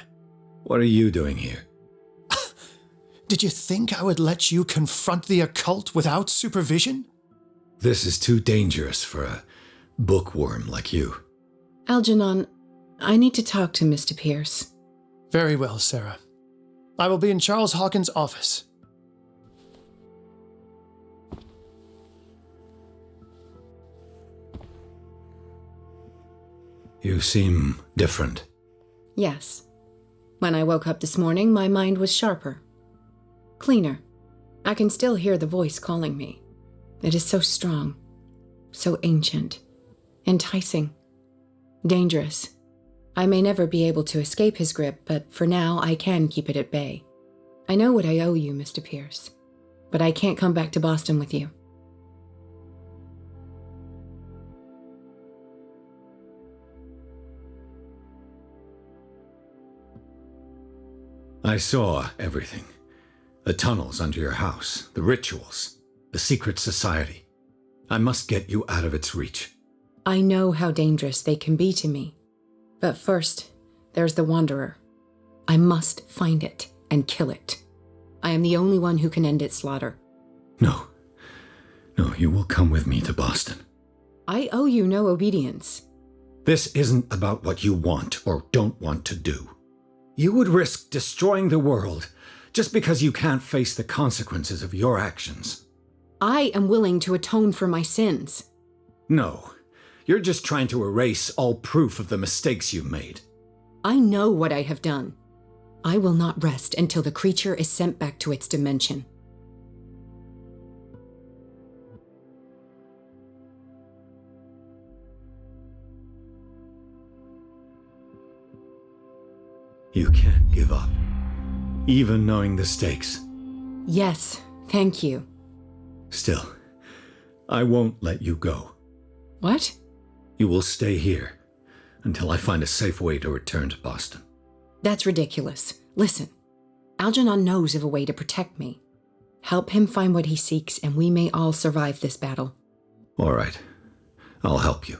What are you doing here? Did you think I would let you confront the occult without supervision? This is too dangerous for a bookworm like you. Algernon, I need to talk to Mr. Pierce. Very well, Sarah. I will be in Charles Hawkins' office. You seem different. Yes. When I woke up this morning, my mind was sharper. Cleaner. I can still hear the voice calling me. It is so strong, so ancient, enticing, dangerous. I may never be able to escape his grip, but for now I can keep it at bay. I know what I owe you, Mr. Pierce, but I can't come back to Boston with you. I saw everything. The tunnels under your house, the rituals, the secret society. I must get you out of its reach. I know how dangerous they can be to me. But first, there's the Wanderer. I must find it and kill it. I am the only one who can end its slaughter. No, you will come with me to Boston. I owe you no obedience. This isn't about what you want or don't want to do. You would risk destroying the world just because you can't face the consequences of your actions. I am willing to atone for my sins. No, you're just trying to erase all proof of the mistakes you made. I know what I have done. I will not rest until the creature is sent back to its dimension. You can't give up, even knowing the stakes. Yes, thank you. Still, I won't let you go. What? You will stay here until I find a safe way to return to Boston. That's ridiculous. Listen, Algernon knows of a way to protect me. Help him find what he seeks, and we may all survive this battle. All right. I'll help you.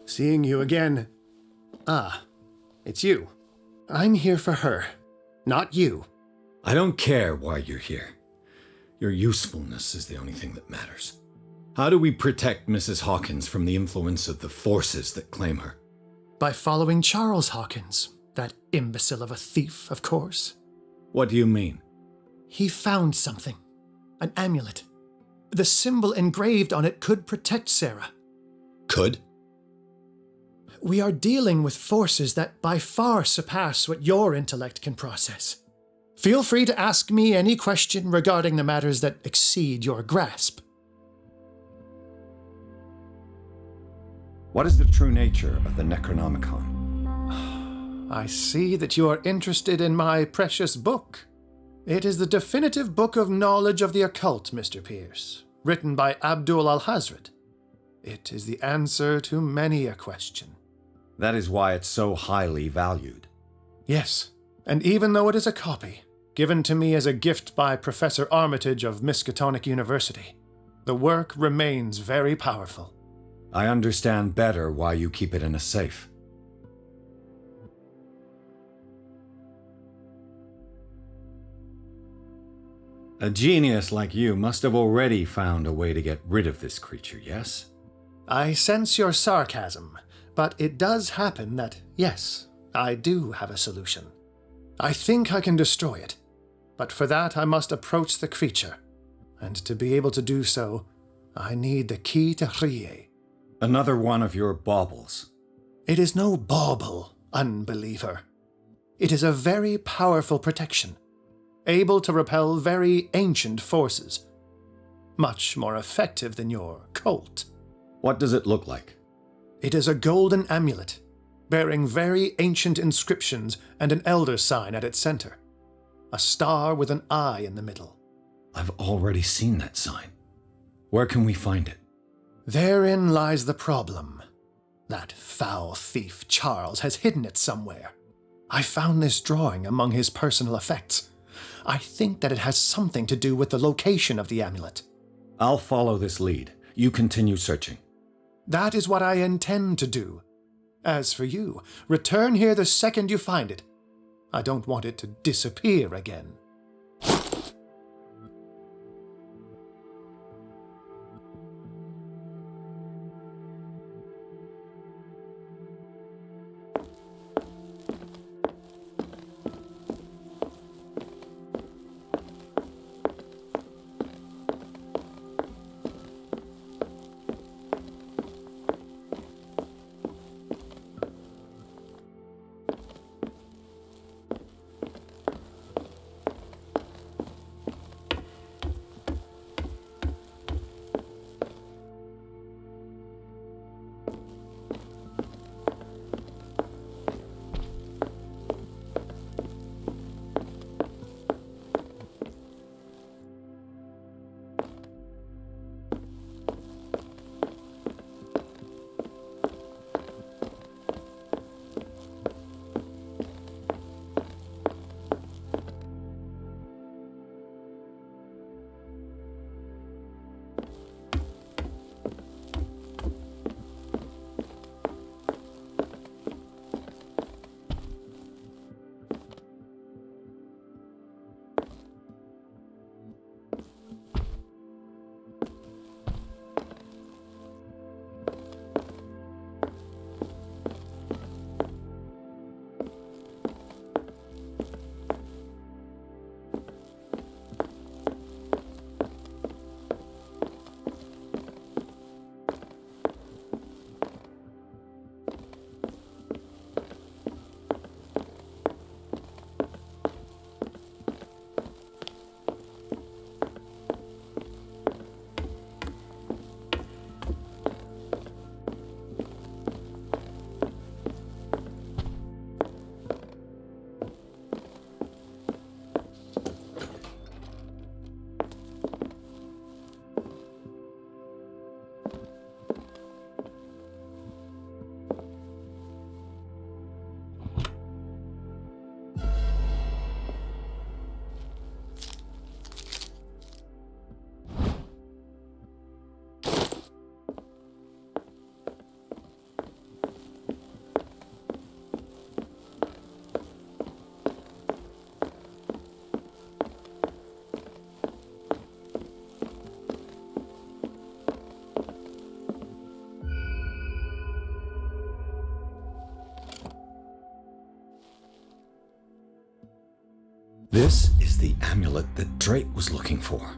Seeing you again. Ah, it's you. I'm here for her, not you. I don't care why you're here. Your usefulness is the only thing that matters. How do we protect Mrs. Hawkins from the influence of the forces that claim her? By following Charles Hawkins, that imbecile of a thief, of course. What do you mean? He found something. An amulet. The symbol engraved on it could protect Sarah. Could? We are dealing with forces that by far surpass what your intellect can process. Feel free to ask me any question regarding the matters that exceed your grasp. What is the true nature of the Necronomicon? I see that you are interested in my precious book. It is the definitive book of knowledge of the occult, Mr. Pierce, written by Abdul al-Hazred. It is the answer to many a question. That is why it's so highly valued. Yes, and even though it is a copy, given to me as a gift by Professor Armitage of Miskatonic University, the work remains very powerful. I understand better why you keep it in a safe. A genius like you must have already found a way to get rid of this creature, yes? I sense your sarcasm, but it does happen that, yes, I do have a solution. I think I can destroy it, but for that I must approach the creature, and to be able to do so, I need the key to Rie. Another one of your baubles. It is no bauble, unbeliever. It is a very powerful protection, able to repel very ancient forces. Much more effective than your Colt. What does it look like? It is a golden amulet, bearing very ancient inscriptions and an elder sign at its center. A star with an eye in the middle. I've already seen that sign. Where can we find it? Therein lies the problem. That foul thief Charles has hidden it somewhere. I found this drawing among his personal effects. I think that it has something to do with the location of the amulet. I'll follow this lead. You continue searching. That is what I intend to do. As for you, return here the second you find it. I don't want it to disappear again. This is the amulet that Drake was looking for.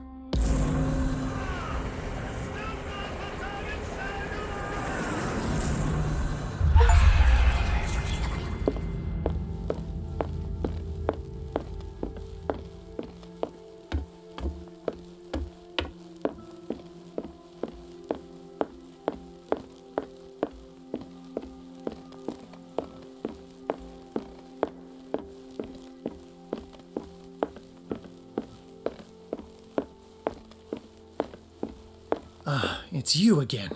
Ah, it's you again.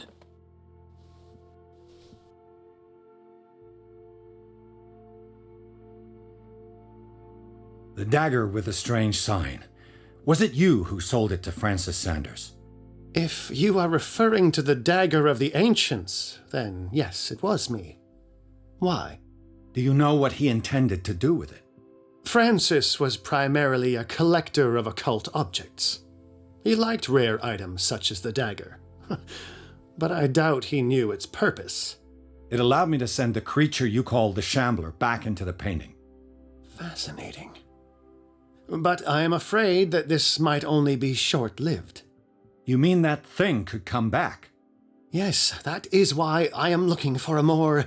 The dagger with the strange sign. Was it you who sold it to Francis Sanders? If you are referring to the dagger of the ancients, then yes, it was me. Why? Do you know what he intended to do with it? Francis was primarily a collector of occult objects. He liked rare items such as the dagger. But I doubt he knew its purpose. It allowed me to send the creature you call the Shambler back into the painting. Fascinating. But I am afraid that this might only be short-lived. You mean that thing could come back? Yes, that is why I am looking for a more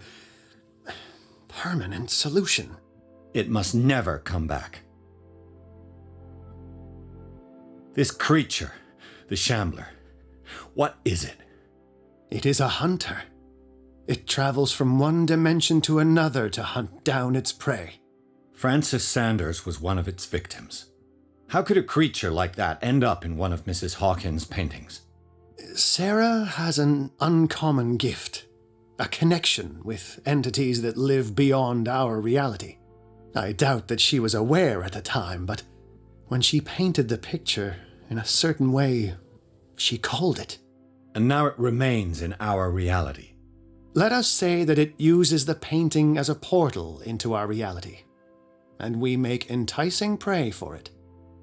permanent solution. It must never come back. This creature, the Shambler, what is it? It is a hunter. It travels from one dimension to another to hunt down its prey. Francis Sanders was one of its victims. How could a creature like that end up in one of Mrs. Hawkins' paintings? Sarah has an uncommon gift, a connection with entities that live beyond our reality. I doubt that she was aware at the time, but when she painted the picture in a certain way, she called it. And now it remains in our reality. Let us say that it uses the painting as a portal into our reality, and we make enticing prey for it.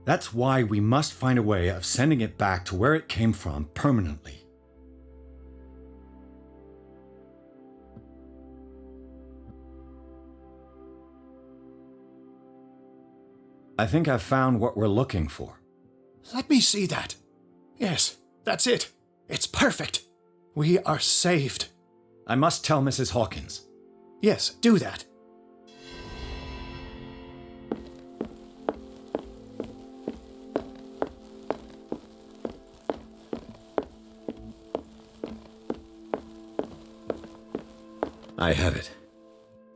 That's why we must find a way of sending it back to where it came from permanently. I think I've found what we're looking for. Let me see that. Yes, that's it. It's perfect. We are saved. I must tell Mrs. Hawkins. Yes, do that. I have it.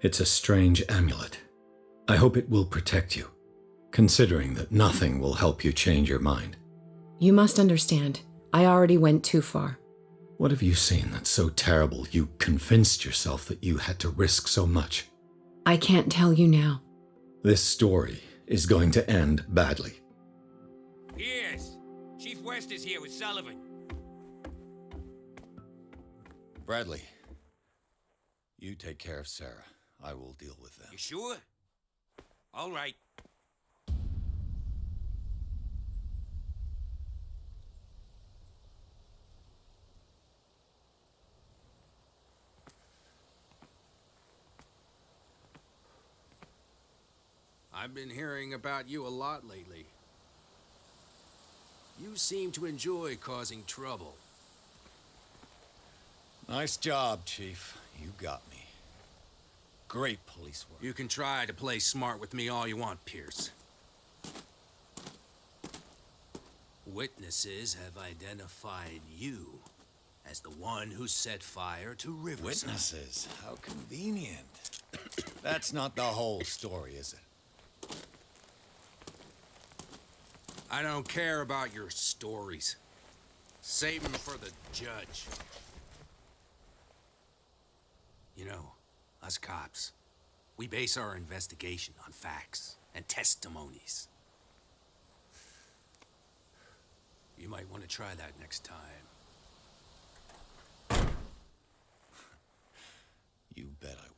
It's a strange amulet. I hope it will protect you, considering that nothing will help you change your mind. You must understand, I already went too far. What have you seen that's so terrible you convinced yourself that you had to risk so much? I can't tell you now. This story is going to end badly. Yes, Chief West is here with Sullivan. Bradley, you take care of Sarah. I will deal with them. You sure? All right. I've been hearing about you a lot lately. You seem to enjoy causing trouble. Nice job, Chief. You got me. Great police work. You can try to play smart with me all you want, Pierce. Witnesses have identified you as the one who set fire to Riverside. Witnesses? How convenient. That's not the whole story, is it? I don't care about your stories. Save them for the judge. You know, us cops, we base our investigation on facts and testimonies. You might want to try that next time. You bet I will.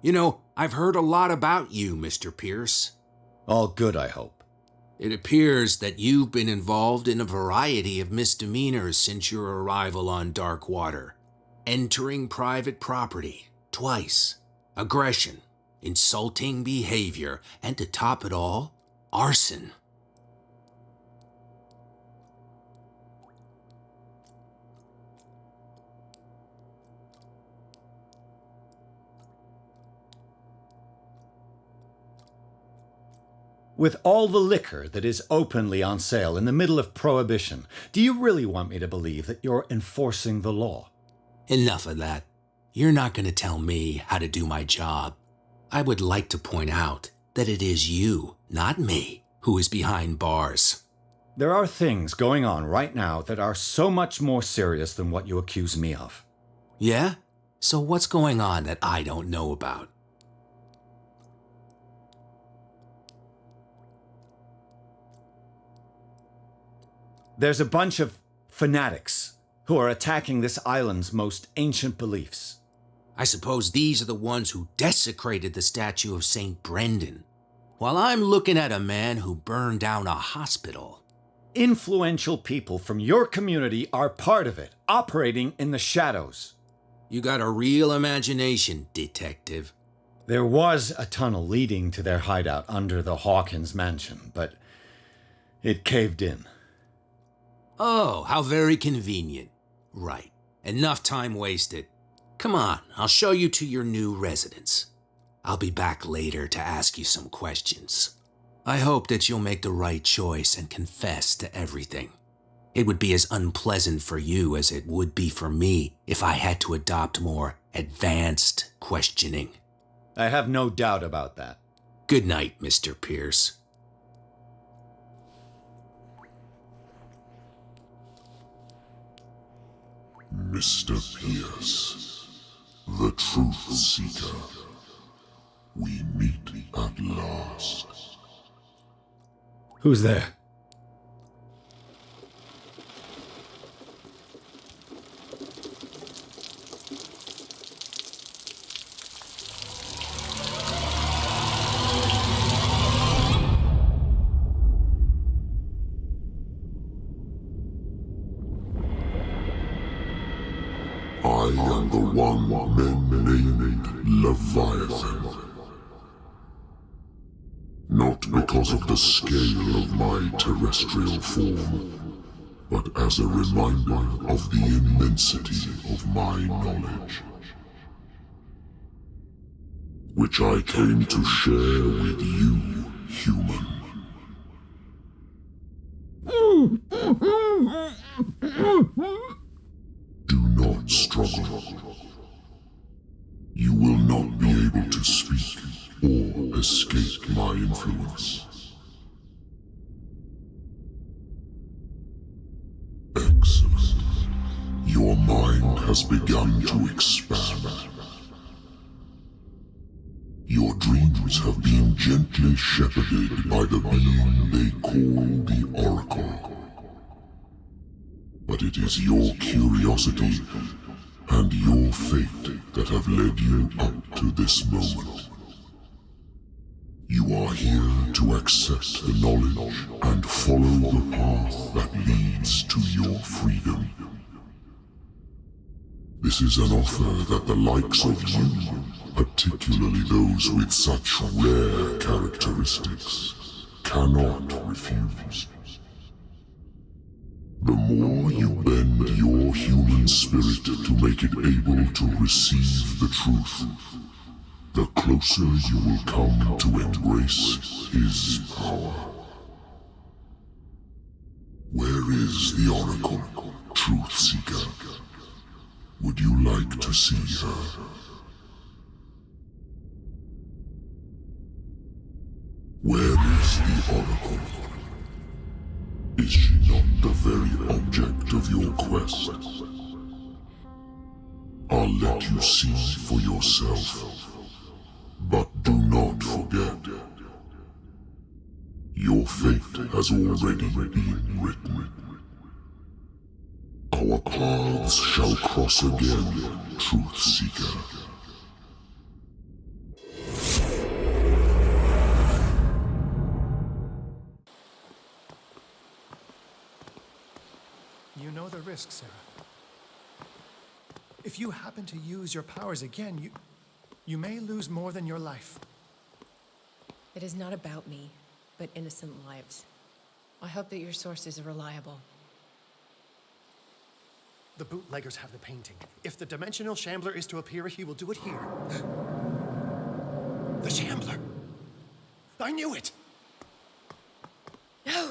You know, I've heard a lot about you, Mr. Pierce. All good, I hope. It appears that you've been involved in a variety of misdemeanors since your arrival on Darkwater. Entering private property, twice. Aggression, insulting behavior, and to top it all, arson. With all the liquor that is openly on sale in the middle of Prohibition, do you really want me to believe that you're enforcing the law? Enough of that. You're not going to tell me how to do my job. I would like to point out that it is you, not me, who is behind bars. There are things going on right now that are so much more serious than what you accuse me of. Yeah? So what's going on that I don't know about? There's a bunch of fanatics who are attacking this island's most ancient beliefs. I suppose these are the ones who desecrated the statue of St. Brendan, while I'm looking at a man who burned down a hospital. Influential people from your community are part of it, operating in the shadows. You got a real imagination, detective. There was a tunnel leading to their hideout under the Hawkins mansion, but it caved in. Oh, how very convenient. Right. Enough time wasted. Come on, I'll show you to your new residence. I'll be back later to ask you some questions. I hope that you'll make the right choice and confess to everything. It would be as unpleasant for you as it would be for me if I had to adopt more advanced questioning. I have no doubt about that. Good night, Mr. Pierce. Mr. Pierce, the Truth Seeker, we meet at last. Who's there? I am the one men named Leviathan. Not because of the scale of my terrestrial form, but as a reminder of the immensity of my knowledge, which I came to share with you, human. Do not struggle. You will not be able to speak or escape my influence. Excellent. Your mind has begun to expand. Your dreams have been gently shepherded by the being they call the Oracle. But it is your curiosity and your fate that have led you up to this moment. You are here to accept the knowledge and follow the path that leads to your freedom. This is an offer that the likes of you, particularly those with such rare characteristics, cannot refuse. The more you bend your human spirit to make it able to receive the truth, the closer you will come to embrace his power. Where is the Oracle, Truth Seeker? Would you like to see her? Where is the Oracle? Is she not the very object of your quest? I'll let you see for yourself. But do not forget, your fate has already been written. Our paths shall cross again, Truth Seeker. risk, Sarah. If you happen to use your powers again, you may lose more than your life. It is not about me, but innocent lives. I hope that your sources are reliable. The bootleggers have the painting. If the dimensional shambler is to appear, he will do it here. The shambler! I knew it! No!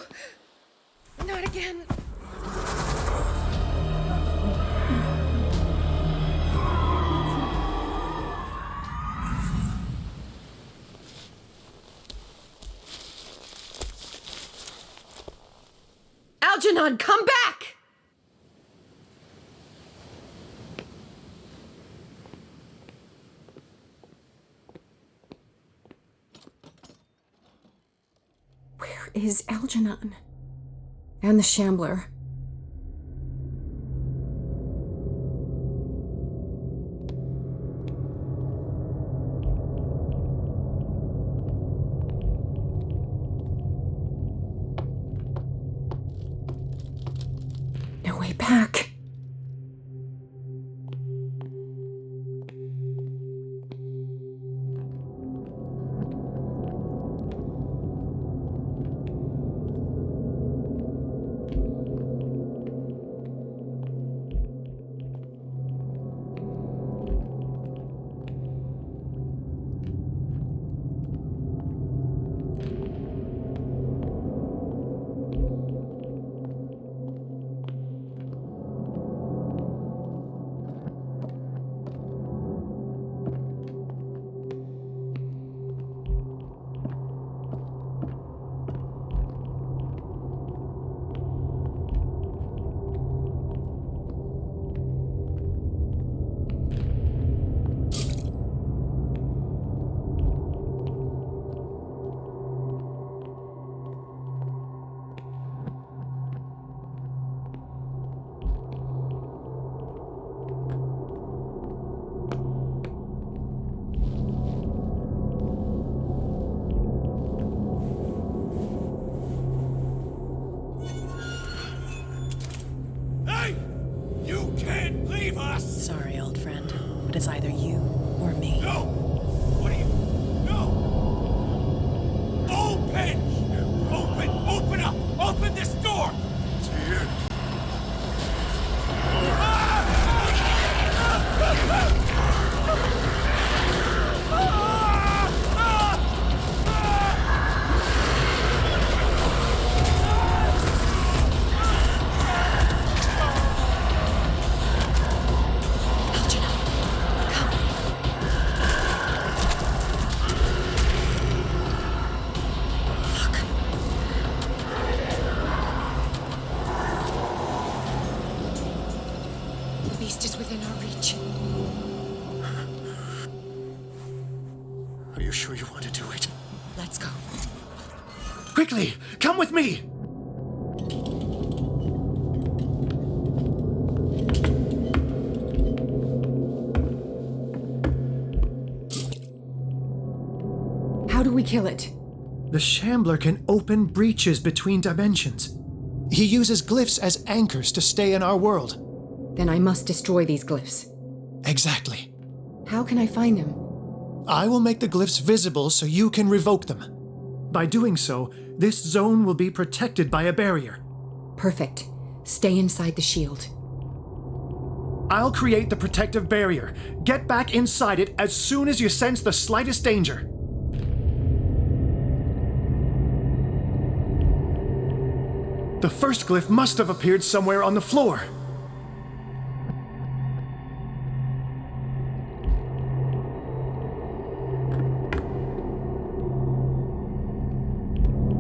Not again! Algernon, come back! Where is Algernon? And the Shambler? No way back. Sorry, old friend, but it's either you or me. No! What are you... No! Open! Open up! Open this door! It's here. The beast is within our reach. Are you sure you want to do it? Let's go. Quickly! Come with me! How do we kill it? The Shambler can open breaches between dimensions. He uses glyphs as anchors to stay in our world. Then I must destroy these glyphs. Exactly. How can I find them? I will make the glyphs visible so you can revoke them. By doing so, this zone will be protected by a barrier. Perfect. Stay inside the shield. I'll create the protective barrier. Get back inside it as soon as you sense the slightest danger. The first glyph must have appeared somewhere on the floor.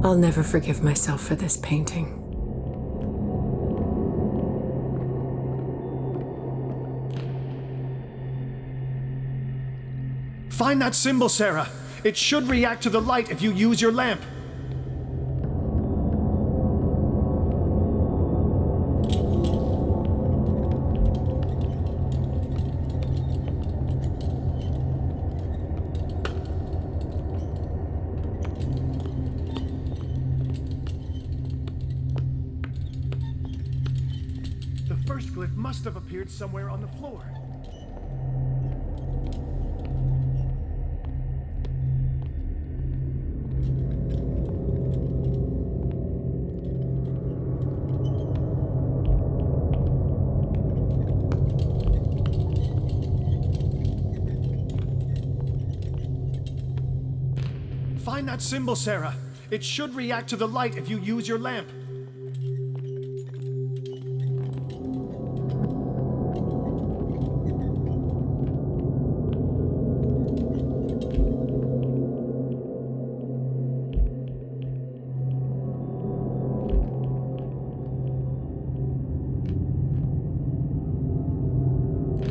I'll never forgive myself for this painting. Find that symbol, Sarah. It should react to the light if you use your lamp. The first glyph must have appeared somewhere on the floor. Find that symbol, Sarah. It should react to the light if you use your lamp.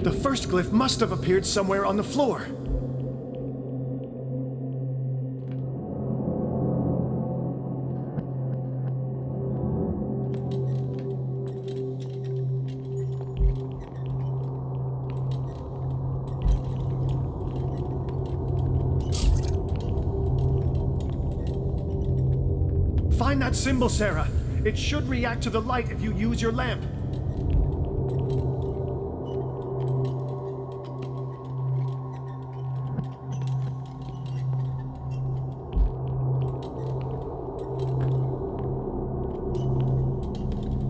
The first glyph must have appeared somewhere on the floor. Find that symbol, Sarah. It should react to the light if you use your lamp.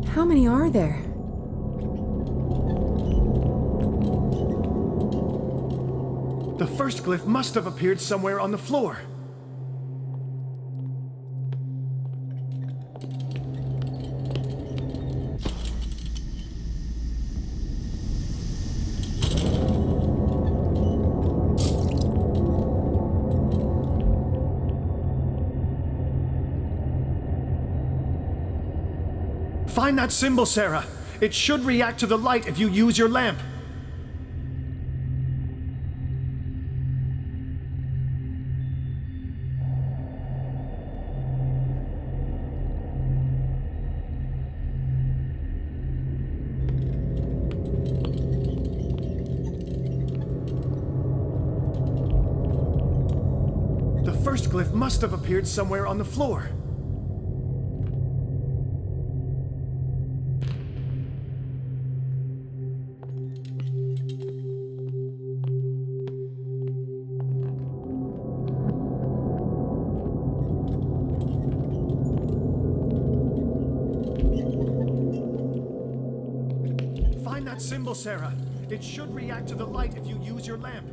How many are there? The first glyph must have appeared somewhere on the floor. Find that symbol, Sarah. It should react to the light if you use your lamp. The first glyph must have appeared somewhere on the floor. Find that symbol, Sarah. It should react to the light if you use your lamp.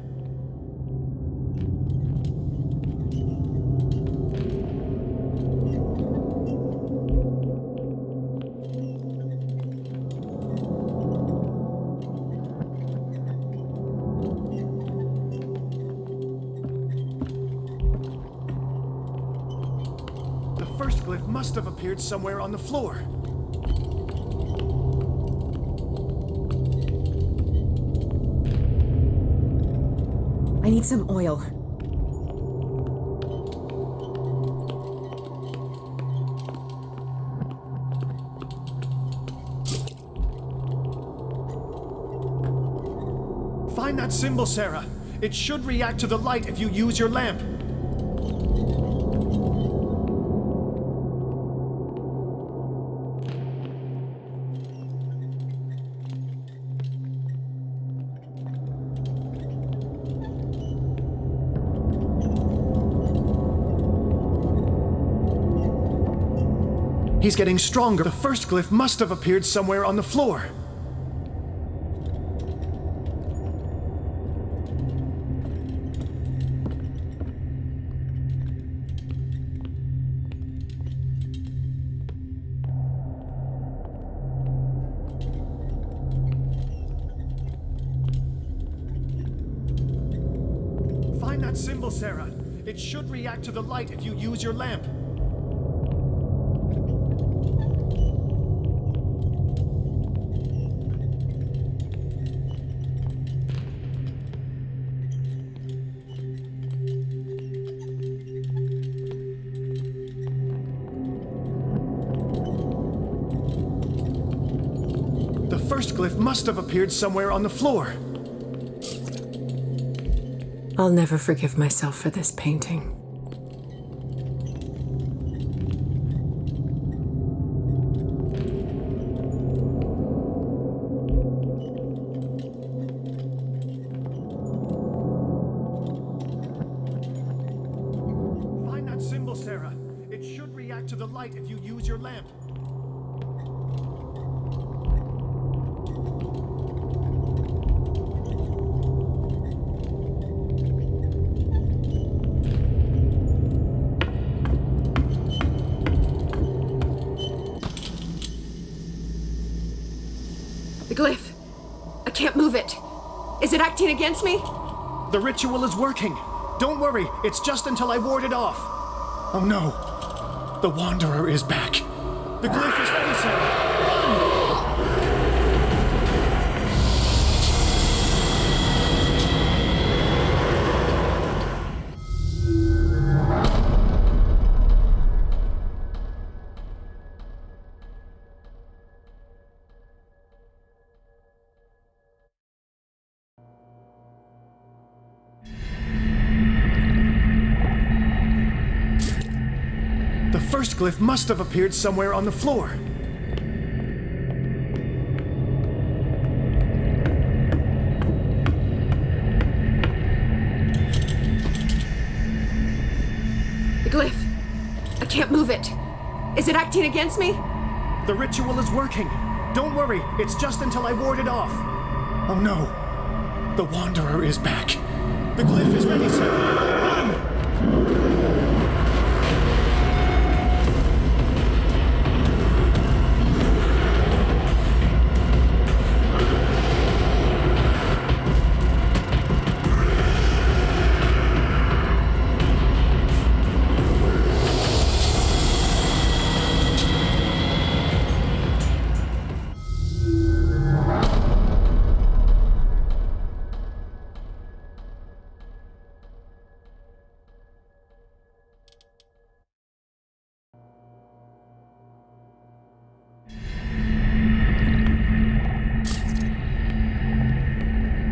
The first glyph must have appeared somewhere on the floor. I need some oil. Find that symbol, Sarah. It should react to the light if you use your lamp. He's getting stronger. The first glyph must have appeared somewhere on the floor. Find that symbol, Sarah. It should react to the light if you use your lamp. The first glyph must have appeared somewhere on the floor. I'll never forgive myself for this painting. should react to the light if you use your lamp. The glyph. I can't move it. Is it acting against me? The ritual is working. Don't worry, it's just until I ward it off. Oh no. The Wanderer is back. The glyph is ready, Sarah. The first glyph must have appeared somewhere on the floor. The glyph. I can't move it. Is it acting against me? The ritual is working. Don't worry, it's just until I ward it off. Oh no. The Wanderer is back. The glyph is ready, Sarah. Run!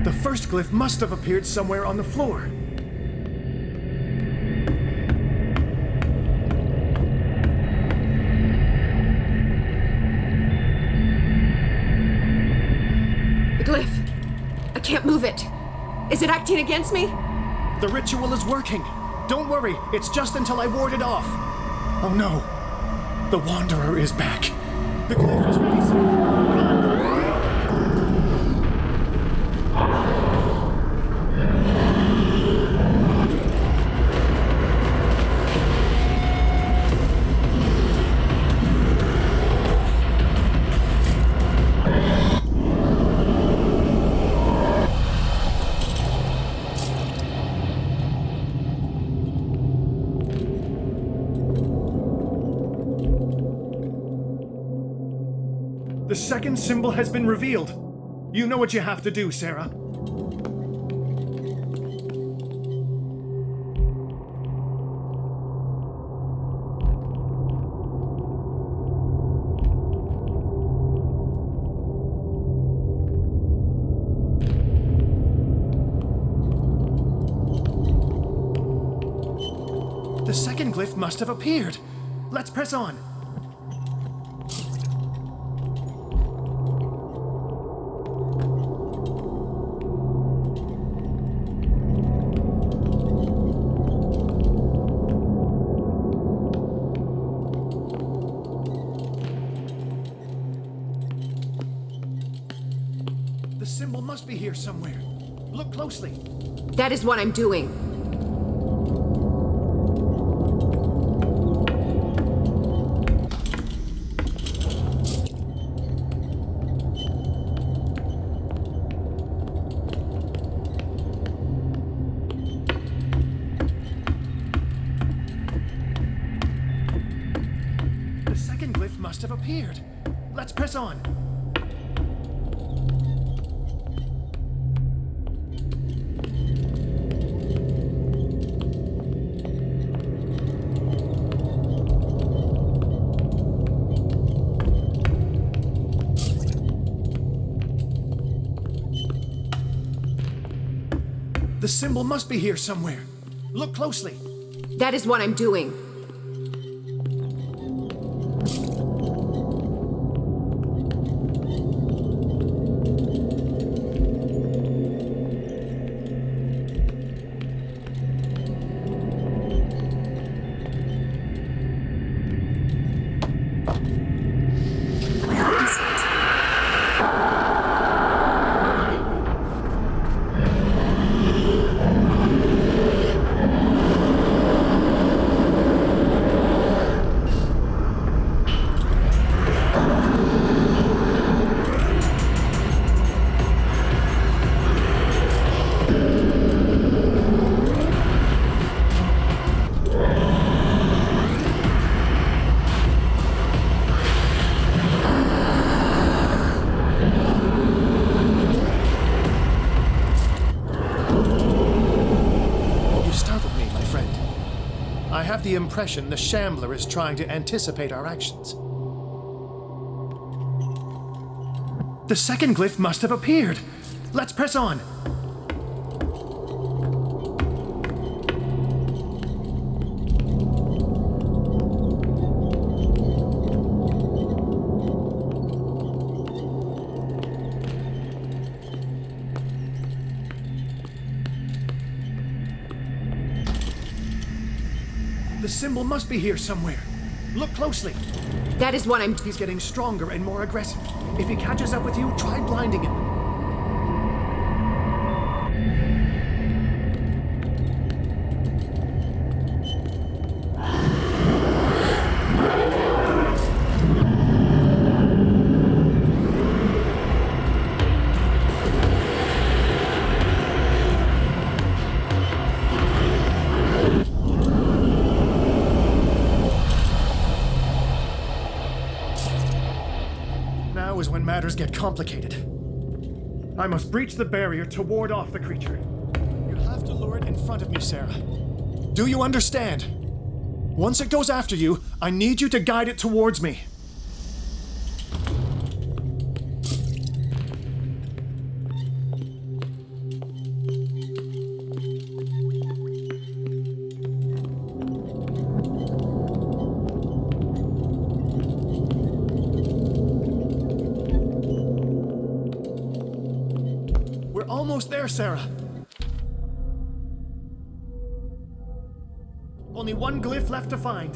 The first glyph must have appeared somewhere on the floor. The glyph. I can't move it. Is it acting against me? The ritual is working. Don't worry, it's just until I ward it off. Oh no. The Wanderer is back. The glyph is ready, Sarah. Run! The second symbol has been revealed. You know what you have to do, Sarah. The second glyph must have appeared. Let's press on. The symbol must be here somewhere. Look closely. That is what I'm doing. The second glyph must have appeared. Let's press on. The symbol must be here somewhere. Look closely. That is what I'm doing. the impression the Shambler is trying to anticipate our actions. The second glyph must have appeared. Let's press on. The symbol must be here somewhere. Look closely. That is what I'm... He's getting stronger and more aggressive. If he catches up with you, try blinding him. Now is when matters get complicated. I must breach the barrier to ward off the creature. You have to lure it in front of me, Sarah. Do you understand? Once it goes after you, I need you to guide it towards me. Almost there, Sarah. Only one glyph left to find.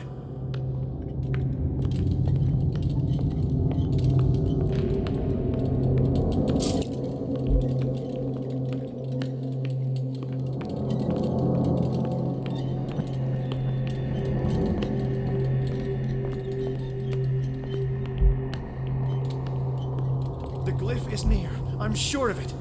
The glyph is near. I'm sure of it.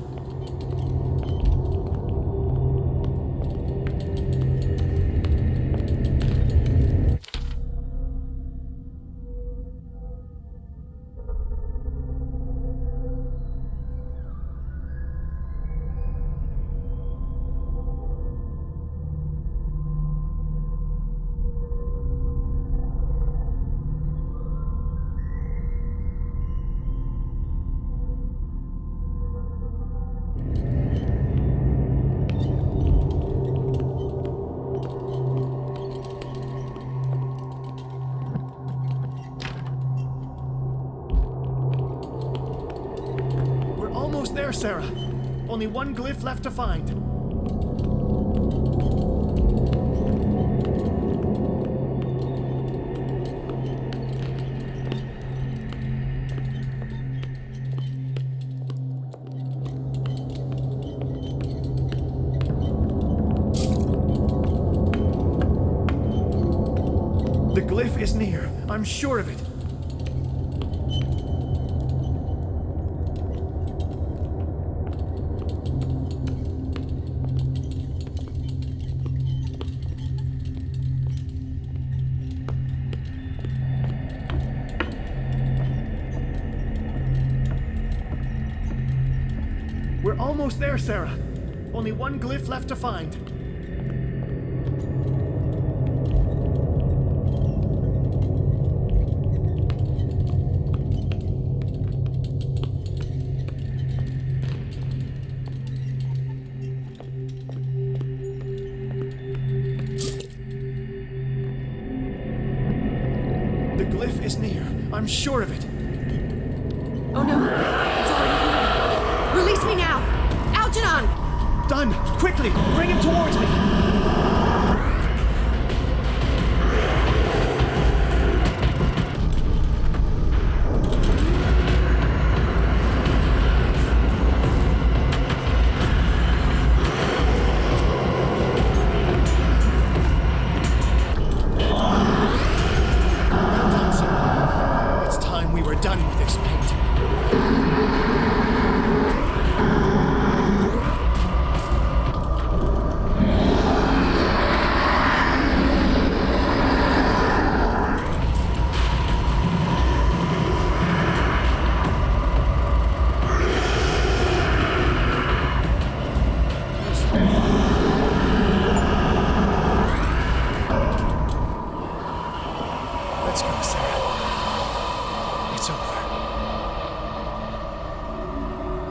Almost there, Sarah. Only one glyph left to find. The glyph is near. I'm sure of it. We're almost there, Sarah. Only one glyph left to find. The glyph is near. I'm sure of it. Oh no, it's already here. Release me now! Algernon! Done! Quickly! Bring him towards me! Let's go, Sarah. It's over.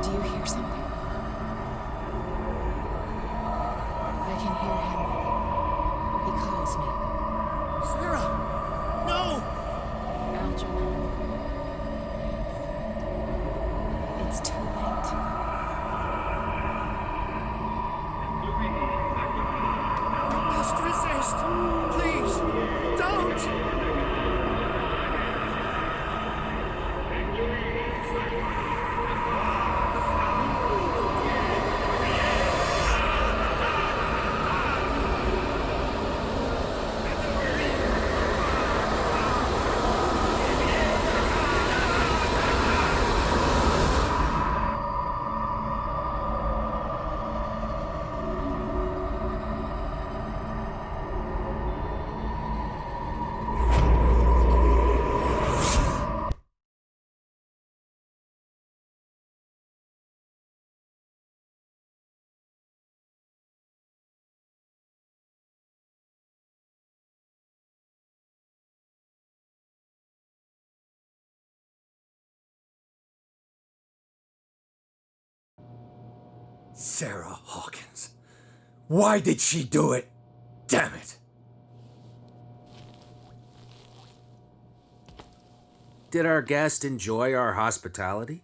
Do you hear something? I can hear him. He calls me. Sarah! No! Algernon. It's too late. You must resist! Please, don't! Sarah Hawkins. Why did she do it? Damn it! Did our guest enjoy our hospitality?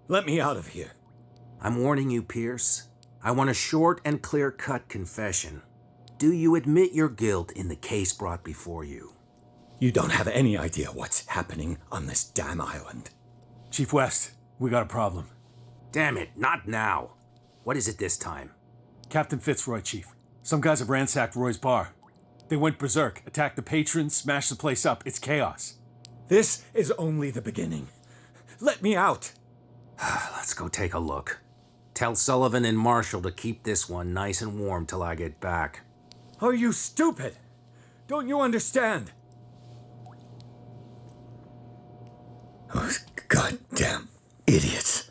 Let me out of here. I'm warning you, Pierce. I want a short and clear-cut confession. Do you admit your guilt in the case brought before you? You don't have any idea what's happening on this damn island. Chief West, we got a problem. Damn it, not now. What is it this time? Captain Fitzroy, Chief. Some guys have ransacked Roy's bar. They went berserk, attacked the patrons, smashed the place up. It's chaos. This is only the beginning. Let me out. Let's go take a look. Tell Sullivan and Marshall to keep this one nice and warm till I get back. Are you stupid? Don't you understand? Those goddamn idiots.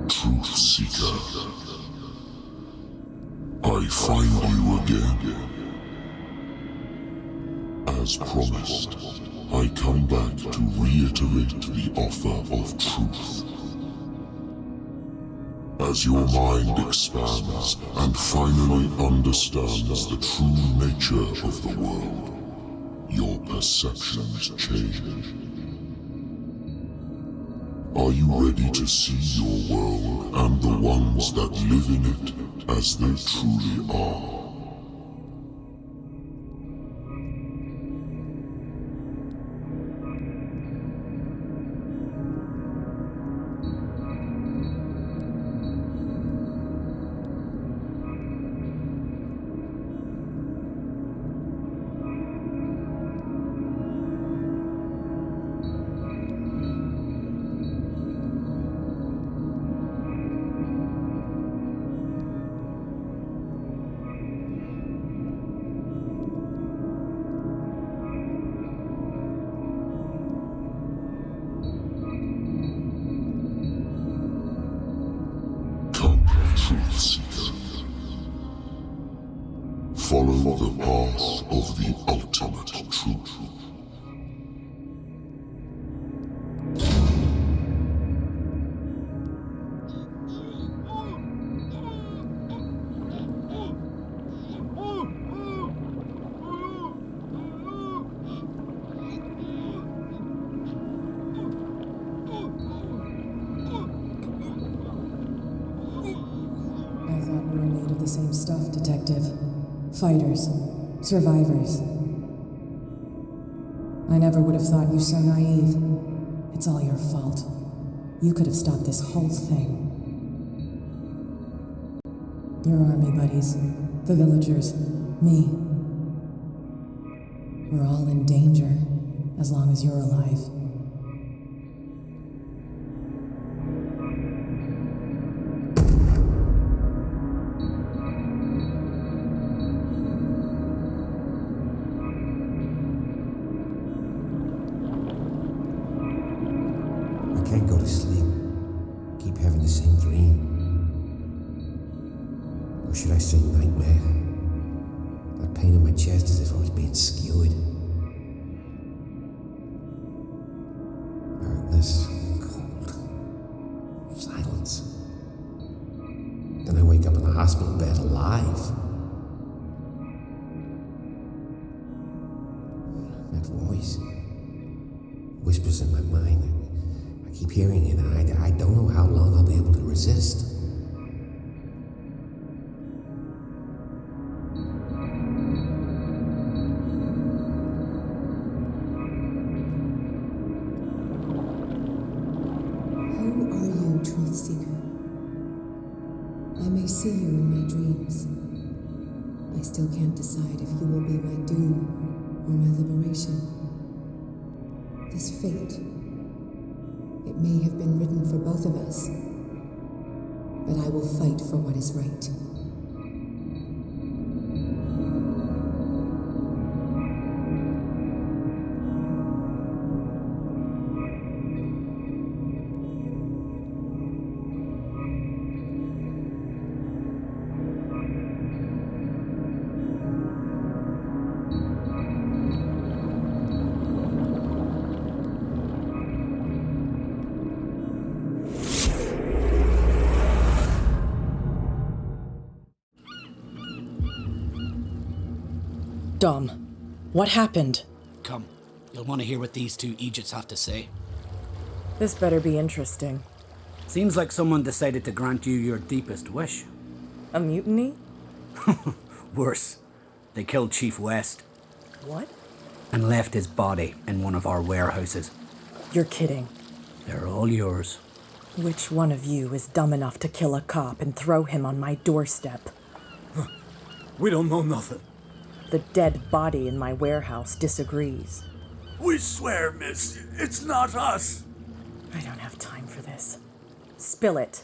Truth Seeker. I find you again. As promised, I come back to reiterate the offer of truth. As your mind expands and finally understands the true nature of the world, your perceptions change. Are you ready to see your world and the ones that live in it as they truly are? Follow the path of the ultimate truth. I thought we were made of the same stuff, Detective. Fighters. Survivors. I never would have thought you so naive. It's all your fault. You could have stopped this whole thing. Your army buddies, the villagers, me. We're all in danger, as long as you're alive. That pain in my chest as if I was being skewered. Darkness, cold, silence. Then I wake up in a hospital bed alive. That voice whispers in my mind. I keep hearing it, and I don't know how long I'll be able to resist. Truth seeker. I may see you in my dreams. I still can't decide if you will be my doom or my liberation. This fate, it may have been written for both of us, but I will fight for what is right. Dom, what happened? Come, you'll want to hear what these two Egypts have to say. This better be interesting. Seems like someone decided to grant you your deepest wish. A mutiny? Worse. They killed Chief West. What? And left his body in one of our warehouses. You're kidding. They're all yours. Which one of you is dumb enough to kill a cop and throw him on my doorstep? We don't know nothing. The dead body in my warehouse disagrees. We swear, miss, it's not us. I don't have time for this. Spill it.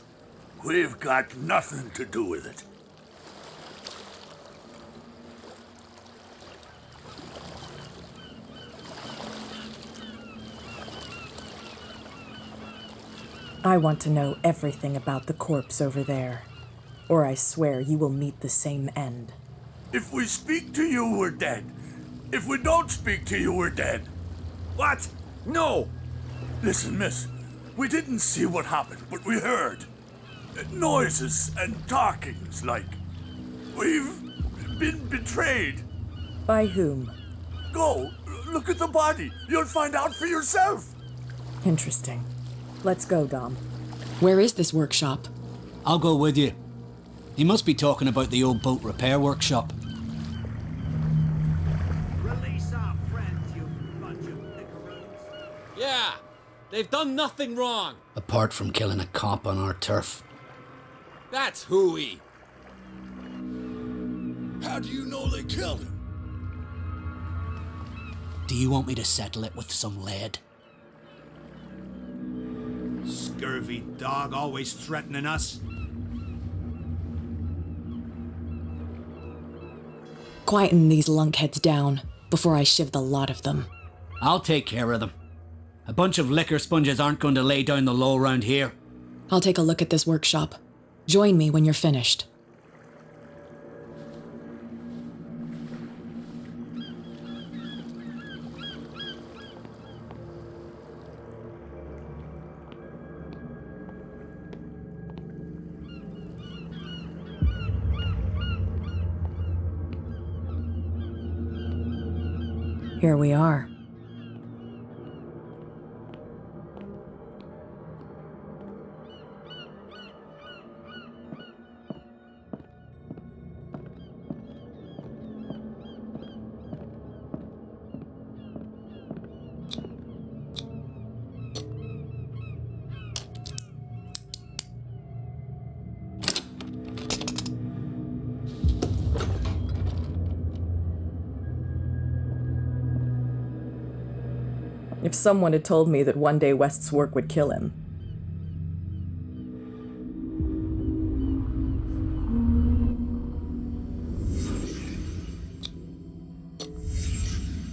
We've got nothing to do with it. I want to know everything about the corpse over there, or I swear you will meet the same end. If we speak to you, we're dead. If we don't speak to you, we're dead. What? No! Listen, miss, we didn't see what happened, but we heard. Noises and talkings, like. We've been betrayed. By whom? Go, look at the body. You'll find out for yourself. Interesting. Let's go, Dom. Where is this workshop? I'll go with you. He must be talking about the old boat repair workshop. Release our friends, you bunch of nickeroons. Yeah, they've done nothing wrong. Apart from killing a cop on our turf. That's hooey. How do you know they killed him? Do you want me to settle it with some lead? Scurvy dog, always threatening us. Quieten these lunkheads down before I shiv the lot of them. I'll take care of them. A bunch of liquor sponges aren't going to lay down the law around here. I'll take a look at this workshop. Join me when you're finished. Here we are. If someone had told me that one day West's work would kill him.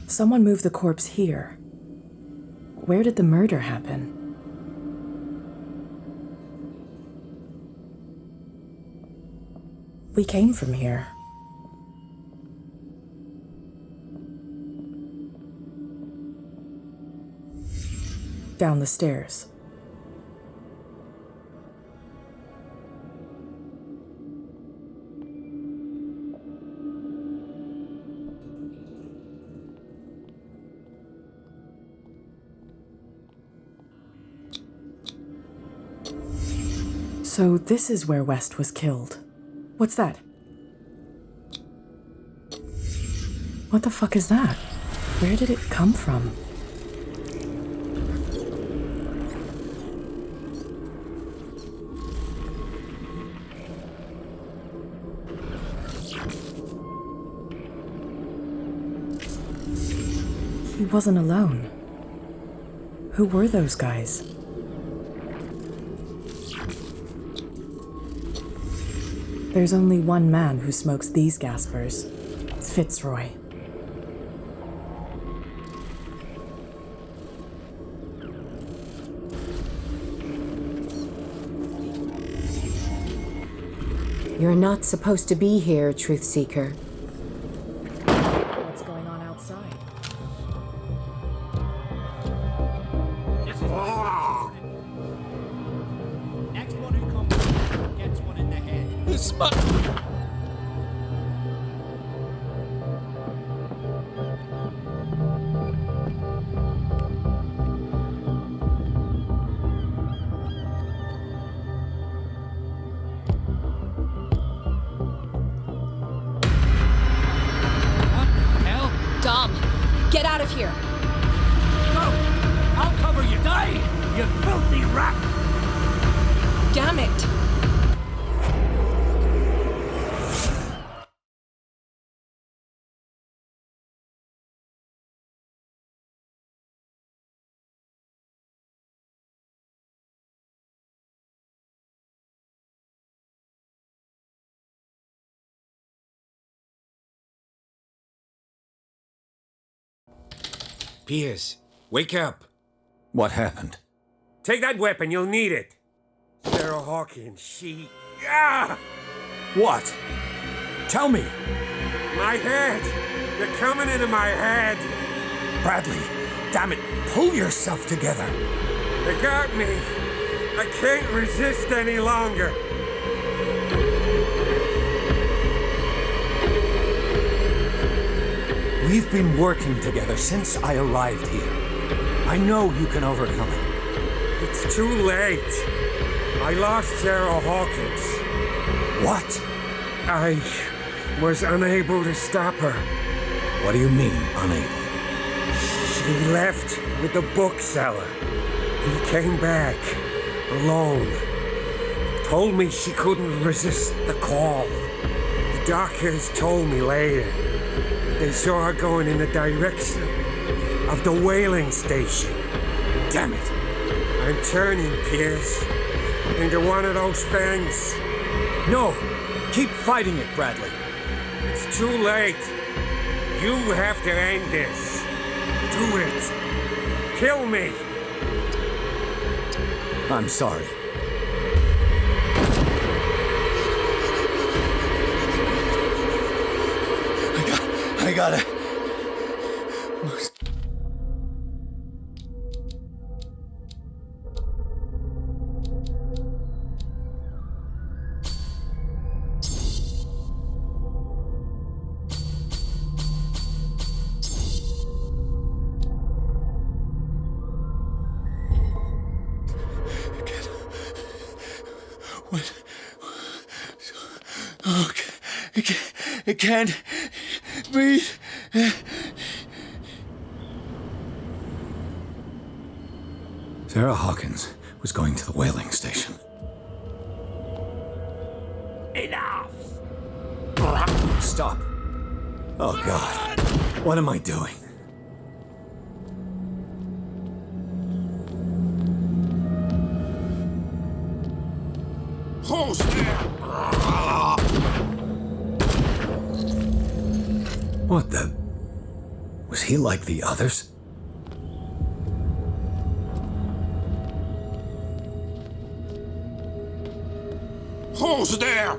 Someone moved the corpse here. Where did the murder happen? We came from here. down the stairs. So this is where West was killed. What's that? What the fuck is that? Where did it come from? He wasn't alone. Who were those guys? There's only one man who smokes these gaspers. Fitzroy. You're not supposed to be here, Truth Seeker. What's going on outside? Next one who comes gets one in the head. This must... Dom, get out of here. Go! I'll cover you. Die, you filthy rat! Damn it. Piers, wake up. What happened? Take that weapon, you'll need it. Sarah Hawkins, she... Ah! What? Tell me. My head! You're coming into my head! Bradley, damn it, pull yourself together. They got me. I can't resist any longer. We've been working together since I arrived here. I know you can overcome it. It's too late. I lost Sarah Hawkins. What? I was unable to stop her. What do you mean, unable? She left with the bookseller. He came back, alone. Told me she couldn't resist the call. The doctors told me later that they saw her going in the direction of the whaling station. Damn it. I'm turning, Piers, into one of those things. No! Keep fighting it, Bradley. It's too late. You have to end this. Do it. Kill me. I'm sorry. I gotta... What? Oh, I can't breathe. Sarah Hawkins was going to the whaling station. Enough! Stop. Oh, God. What am I doing? Who's there? What the... Was he like the others? Who's there?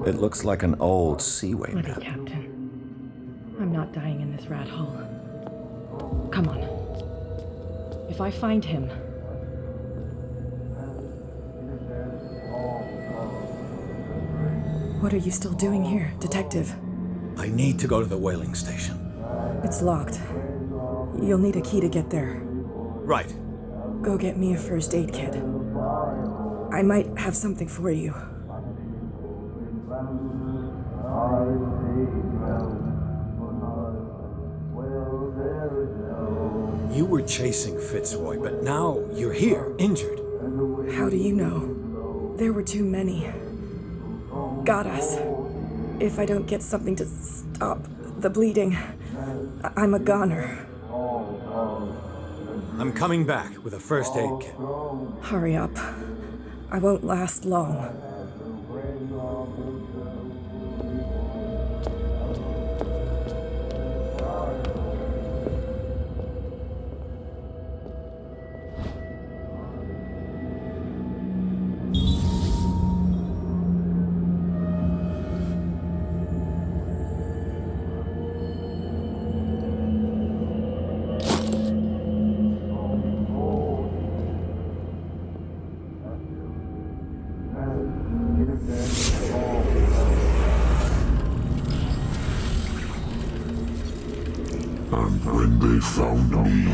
It looks like an old seaway Look, map. Captain. I'm not dying in this rat hole. Come on. If I find him... What are you still doing here, Detective? I need to go to the whaling station. It's locked. You'll need a key to get there. Right. Go get me a first aid kit. I might have something for you. You were chasing Fitzroy, but now you're here, injured. How do you know? There were too many. Got us. If I don't get something to stop the bleeding, I'm a goner. I'm coming back with a first aid kit. Hurry up. I won't last long. And when they found me,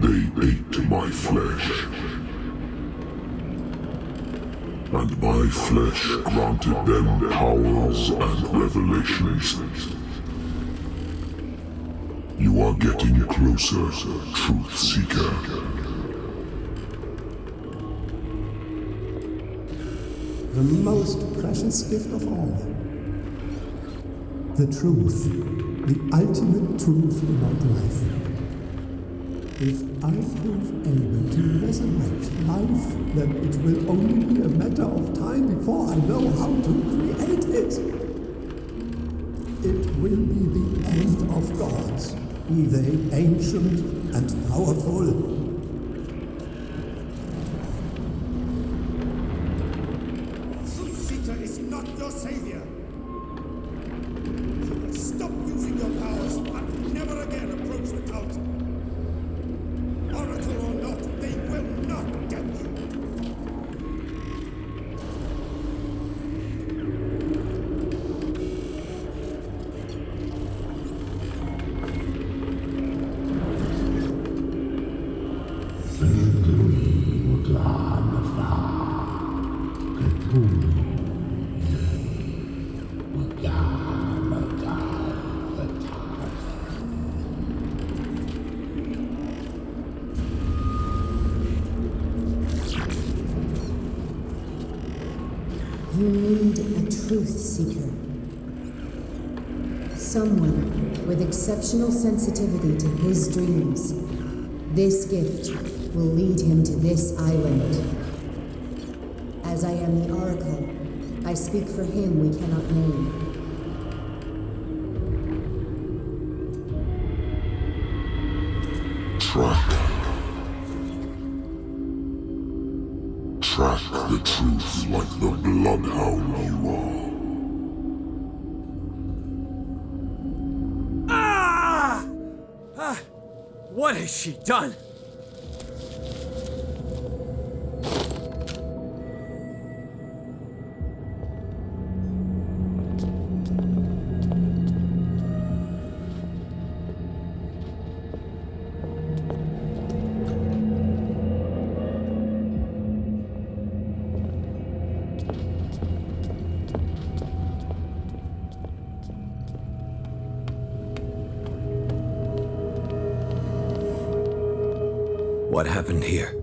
they ate my flesh. And my flesh granted them powers and revelations. You are getting closer, Truth Seeker. The most precious gift of all. The truth. The ultimate truth about life. If I prove able to resurrect life, then it will only be a matter of time before I know how to create it. It will be the end of gods, be they ancient and powerful. Truth Seeker is not your savior. Stop using your powers and never again approach the cult. Oracle or not, they will not get you. You need a truth seeker. Someone with exceptional sensitivity to his dreams. This gift will lead him to this island. As I am the Oracle, I speak for him we cannot name. Track the truth like the bloodhound you are. What has she done? What happened here?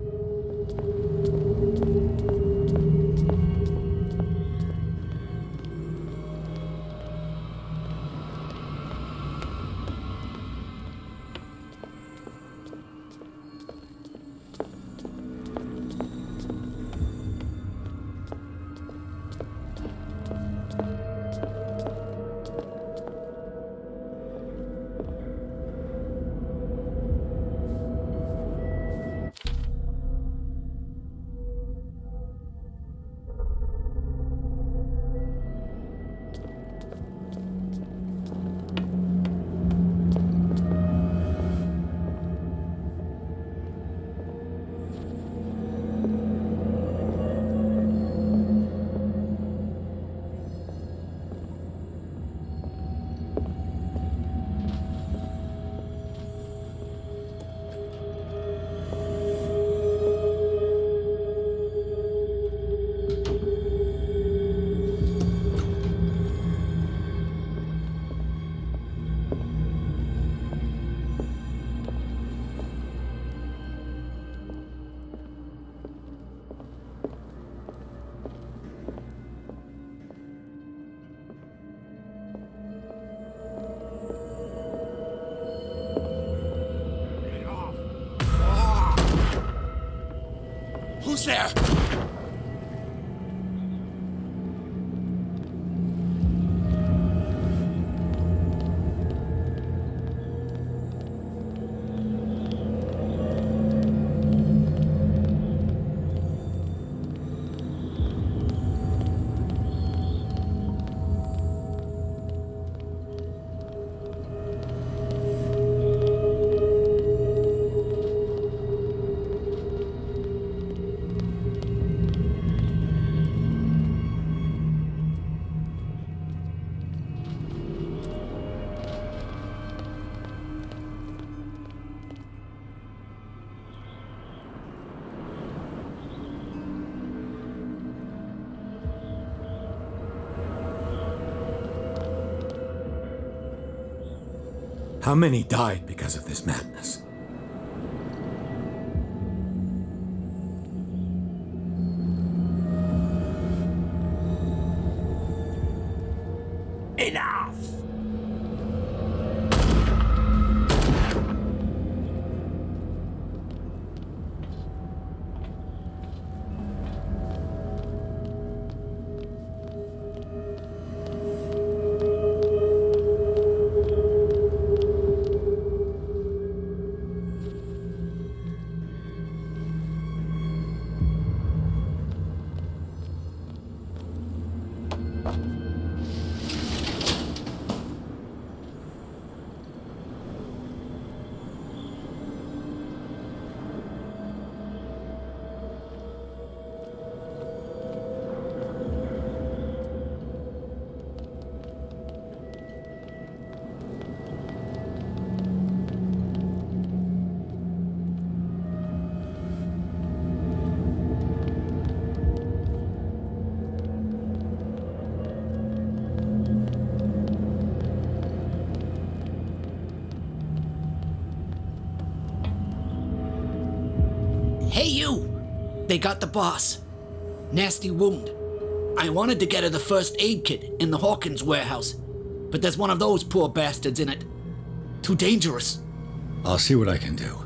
Who's there? How many died because of this madness? Enough! Hey, you! They got the boss. Nasty wound. I wanted to get her the first aid kit in the Hawkins warehouse, but there's one of those poor bastards in it. Too dangerous. I'll see what I can do.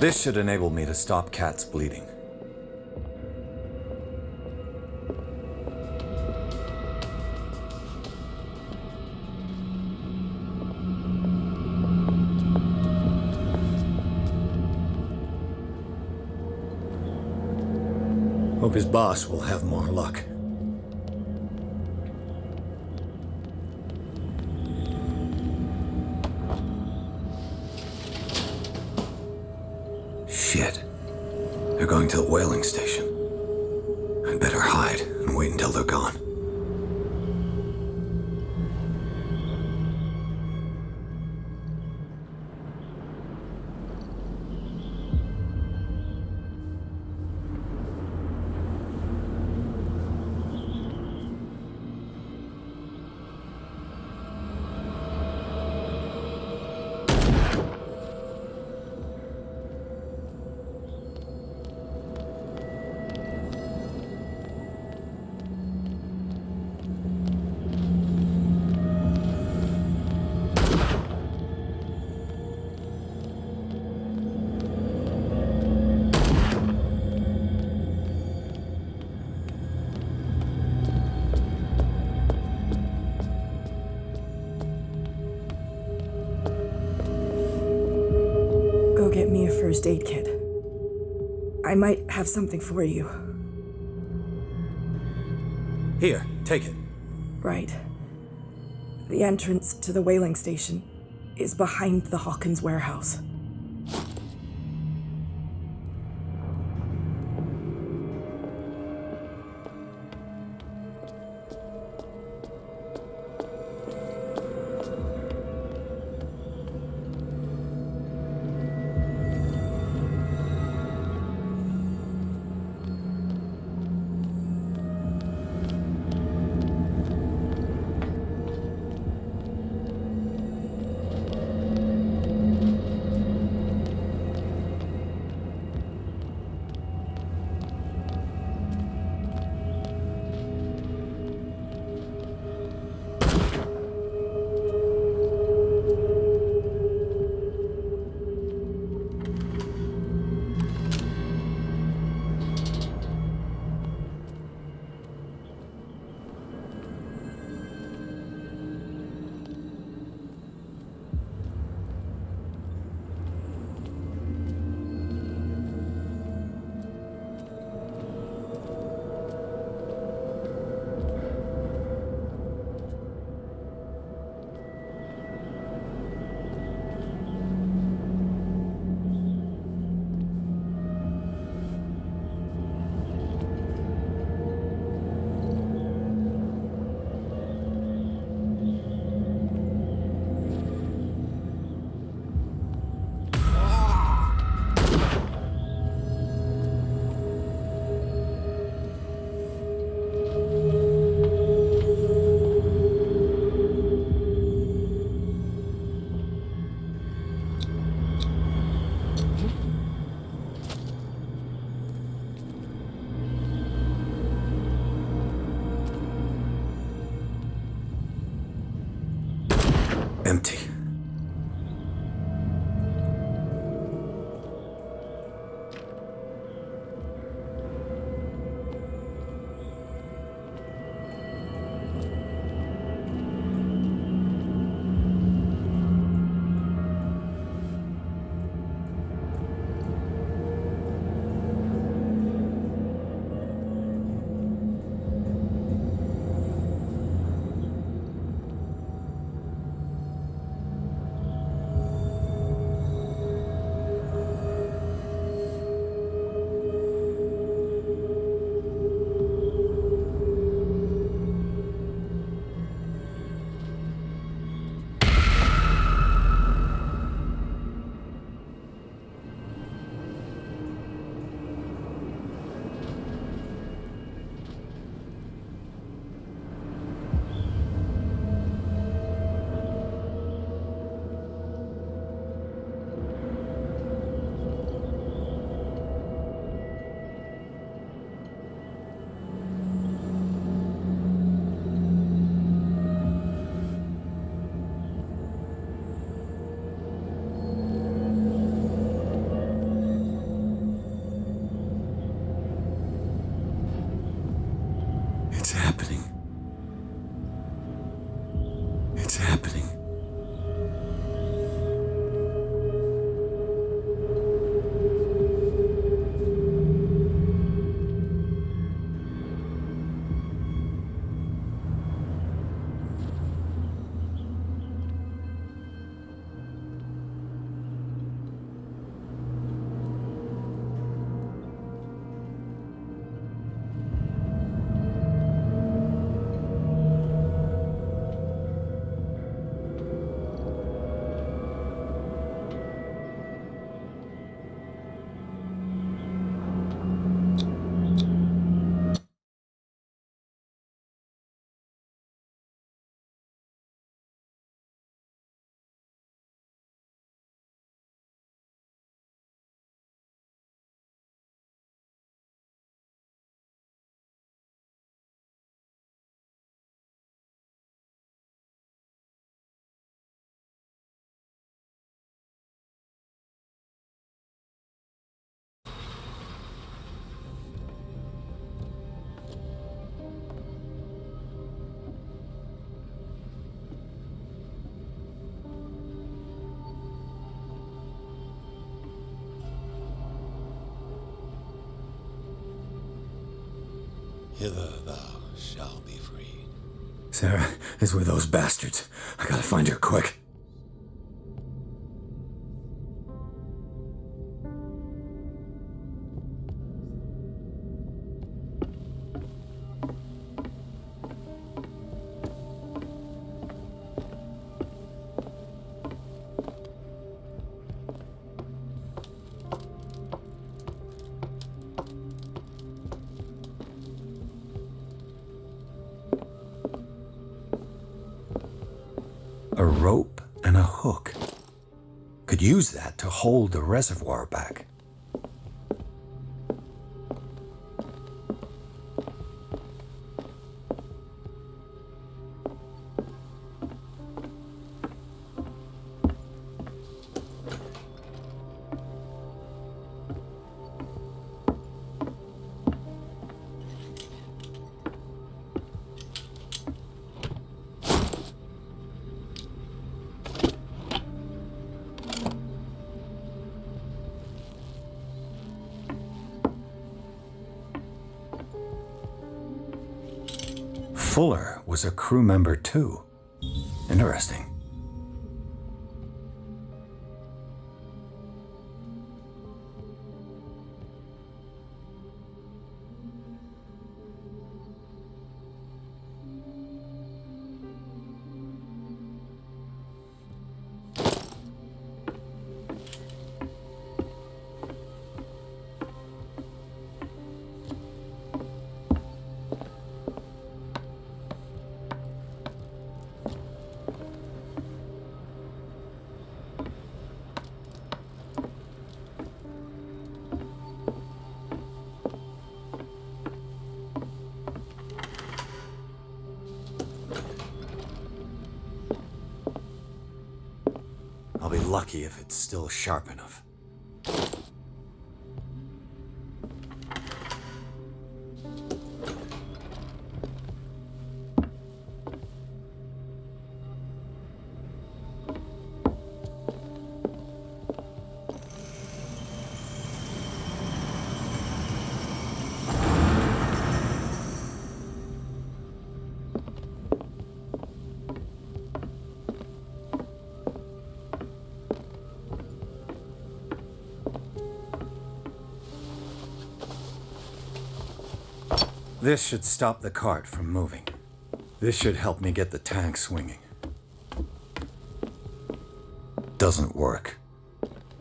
This should enable me to stop Kat's bleeding. Hope his boss will have more luck. Shit. They're going to the whaling station. I'd better hide and wait until they're gone. Go get me a first aid kit. I might have something for you. Here, take it. Right. The entrance to the whaling station is behind the Hawkins warehouse. Empty. It's happening. It's happening. Hither thou shalt be freed. Sarah is with those bastards. I gotta find her quick. A rope and a hook. Could use that to hold the reservoir back. Fuller was a crew member too. Interesting. lucky if it's still sharp enough. This should stop the cart from moving. This should help me get the tank swinging. Doesn't work.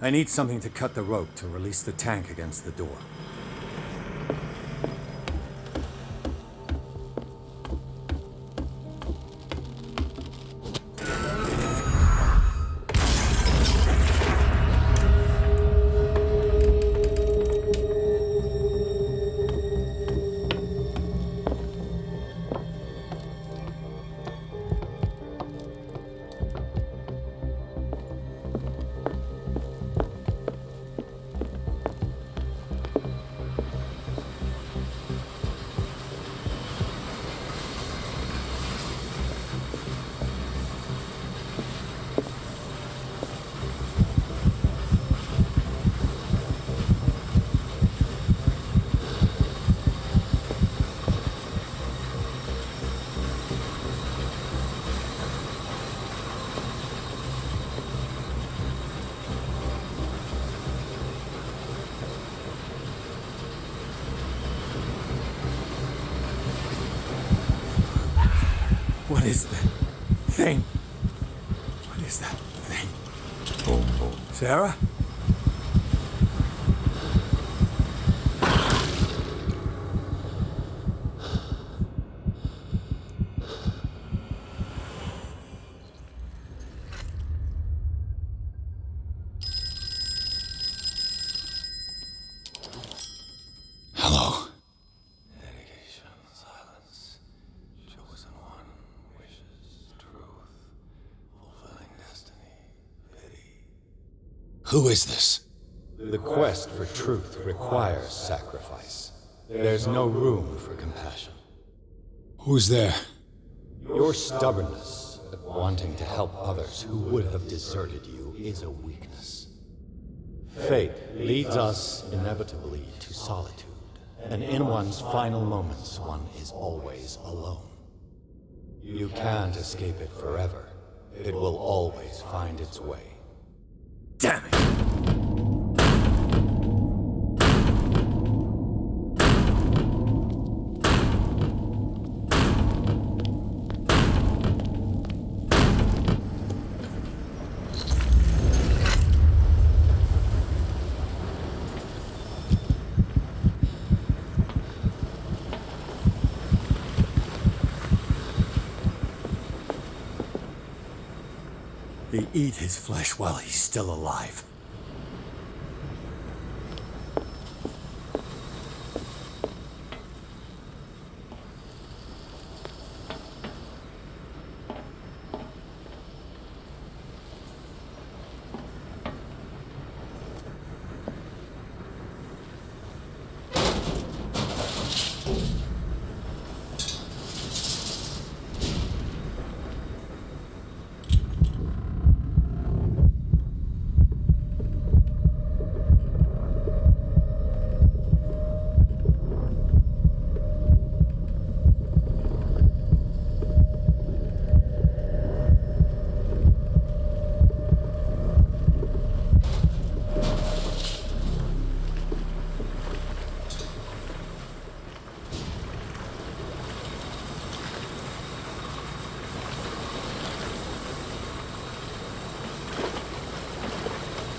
I need something to cut the rope to release the tank against the door. What is that thing? What is that thing? Sarah? Hello. Who is this? The quest for truth requires sacrifice. There's no room for compassion. Who's there? Your stubbornness at wanting to help others who would have deserted you is a weakness. Fate leads us inevitably to solitude, and in one's final moments, one is always alone. You can't escape it forever. It will always find its way. Damn it! They eat his flesh while he's still alive.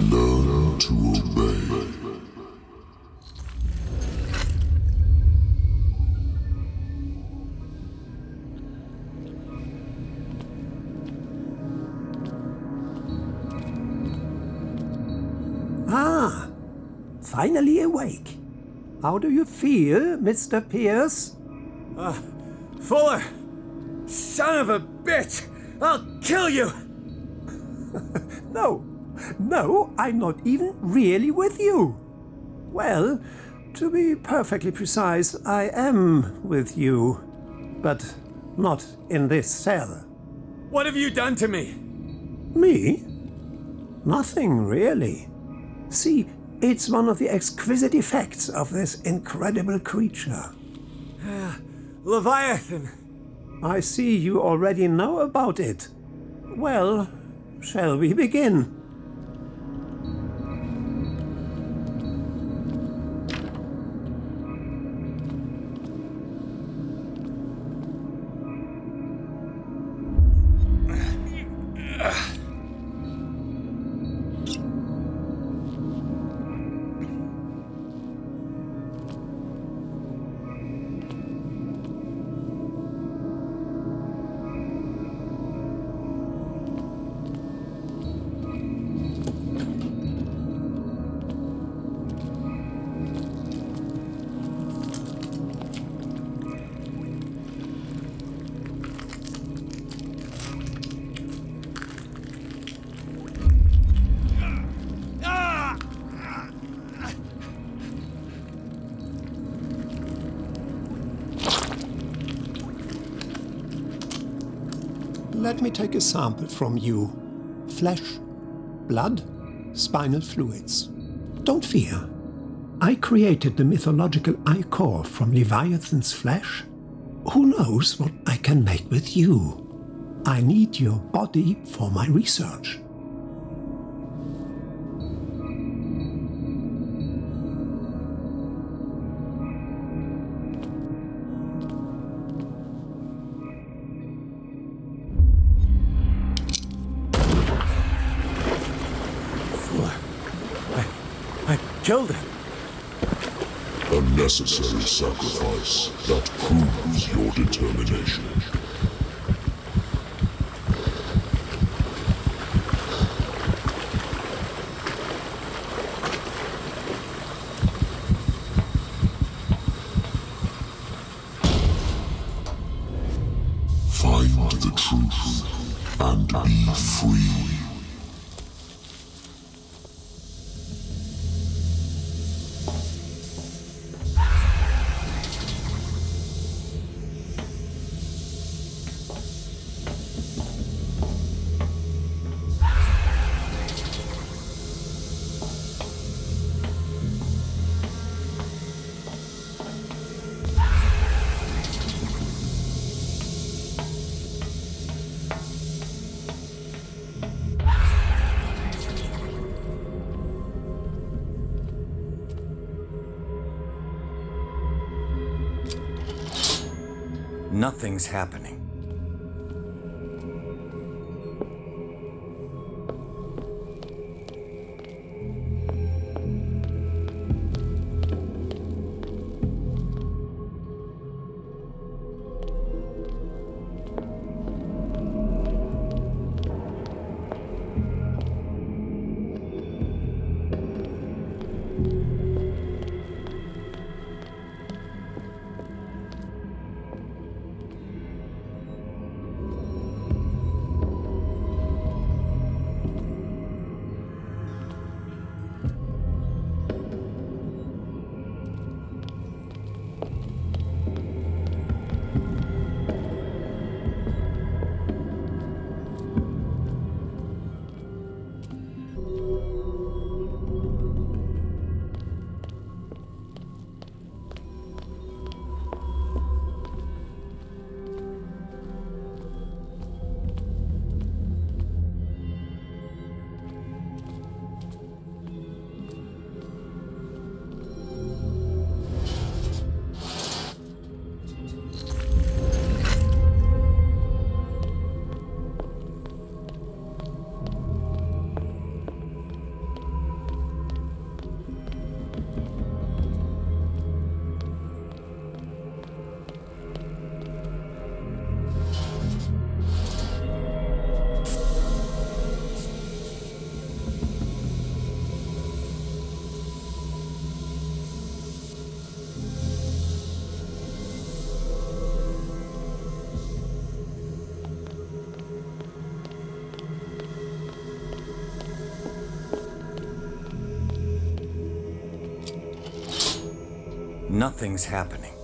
Learn to obey. Ah, finally awake. How do you feel, Mr. Pierce? Fuller! Son of a bitch! I'll kill you! No, No, I'm not even really with you. Well, to be perfectly precise, I am with you, but not in this cell. What have you done to me? Me? Nothing, really. See, it's one of the exquisite effects of this incredible creature. Leviathan! I see you already know about it. Well, shall we begin? Let me take a sample from you. Flesh, blood, spinal fluids. Don't fear. I created the mythological ichor from Leviathan's flesh. Who knows what I can make with you? I need your body for my research. Killed him. A necessary sacrifice that proves your determination. Find the truth and be free. Nothing's happening. nothing's happening.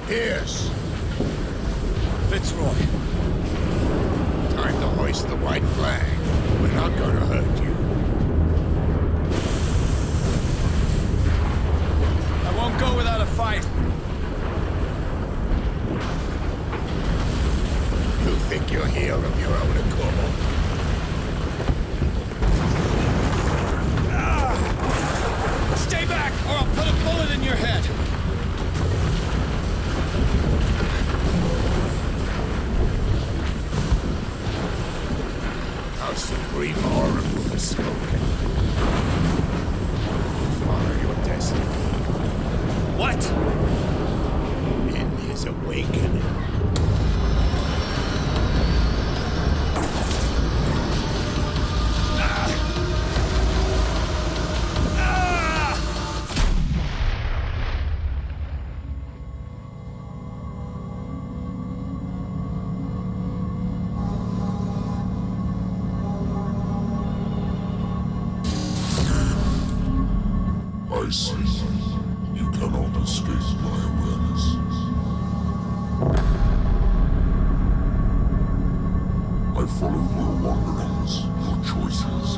Pierce! Fitzroy! Time to hoist the white flag. We're not gonna hurt you. I won't go without a fight. You think you're here of your own accord? Stay back, or I'll put a bullet in your head. How supreme oracle has spoken. Follow your destiny. What? In his awakening. I see. You cannot escape my awareness. I followed your wanderings, your choices,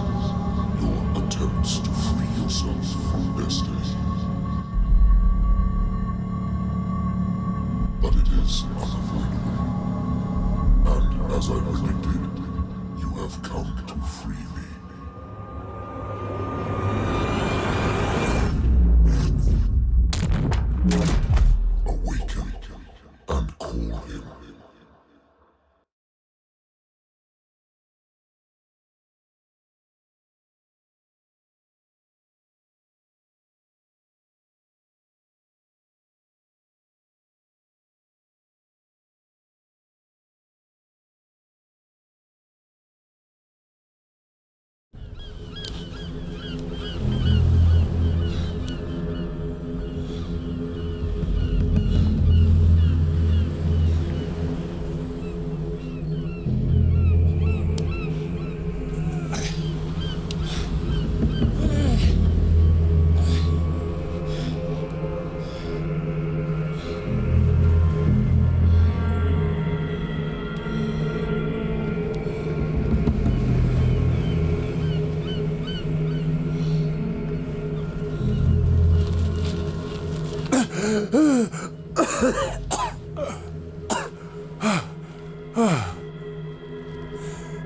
your attempts to free yourself from destiny. But it is unavoidable. And as I predicted, you have come to free me. Awaken and call him.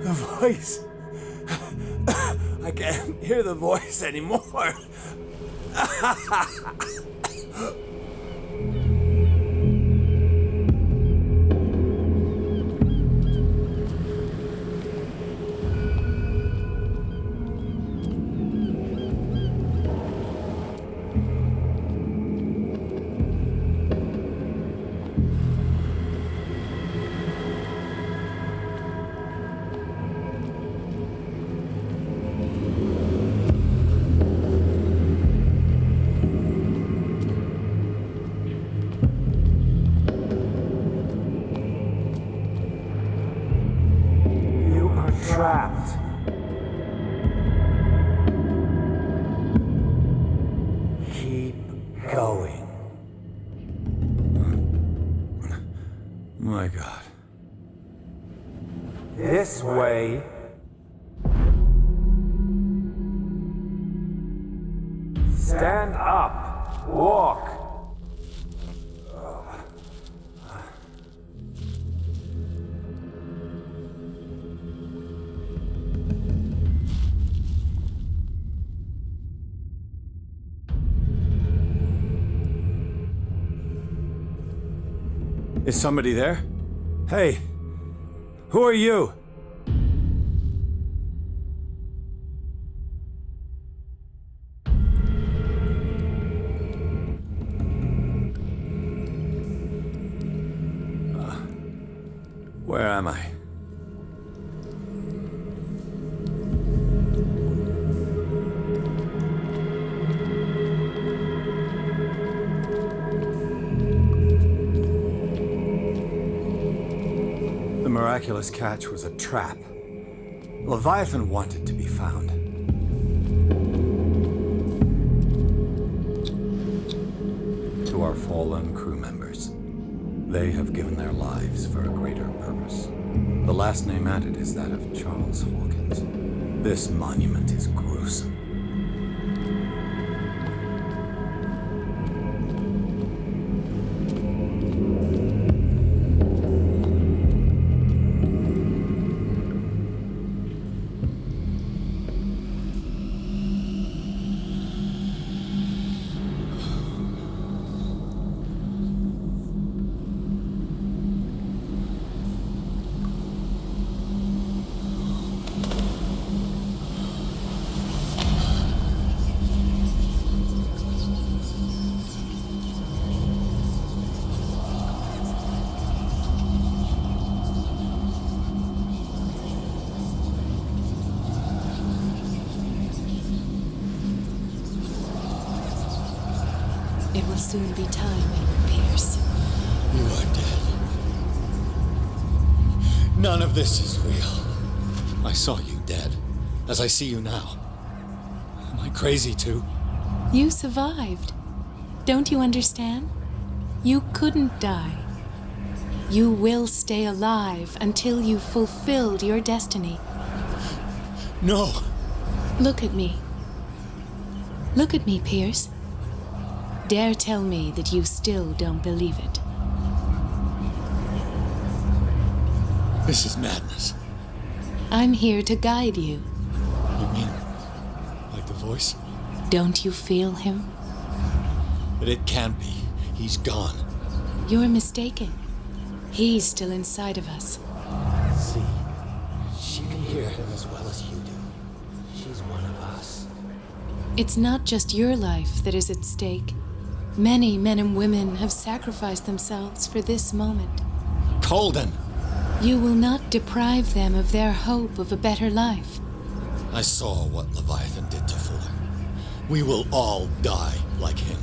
The voice. hear the voice anymore. Trapped. Keep going. My God. This way. Stand up. Walk. Is somebody there? Hey, who are you? Where am I? The miraculous catch was a trap. Leviathan wanted to be found. To our fallen crew members, they have given their lives for a greater purpose. The last name added is that of Charles Hawkins. This monument is gruesome. It will soon be time, Edward Pierce. You are dead. None of this is real. I saw you dead, as I see you now. Am I crazy too? You survived. Don't you understand? You couldn't die. You will stay alive until you've fulfilled your destiny. No! Look at me. Look at me, Pierce. Dare tell me that you still don't believe it. This is madness. I'm here to guide you. You mean, like the voice? Don't you feel him? But it can't be. He's gone. You're mistaken. He's still inside of us. See, she can hear him as well as you do. She's one of us. It's not just your life that is at stake. Many men and women have sacrificed themselves for this moment. Colden! You will not deprive them of their hope of a better life. I saw what Leviathan did to Fuller. We will all die like him.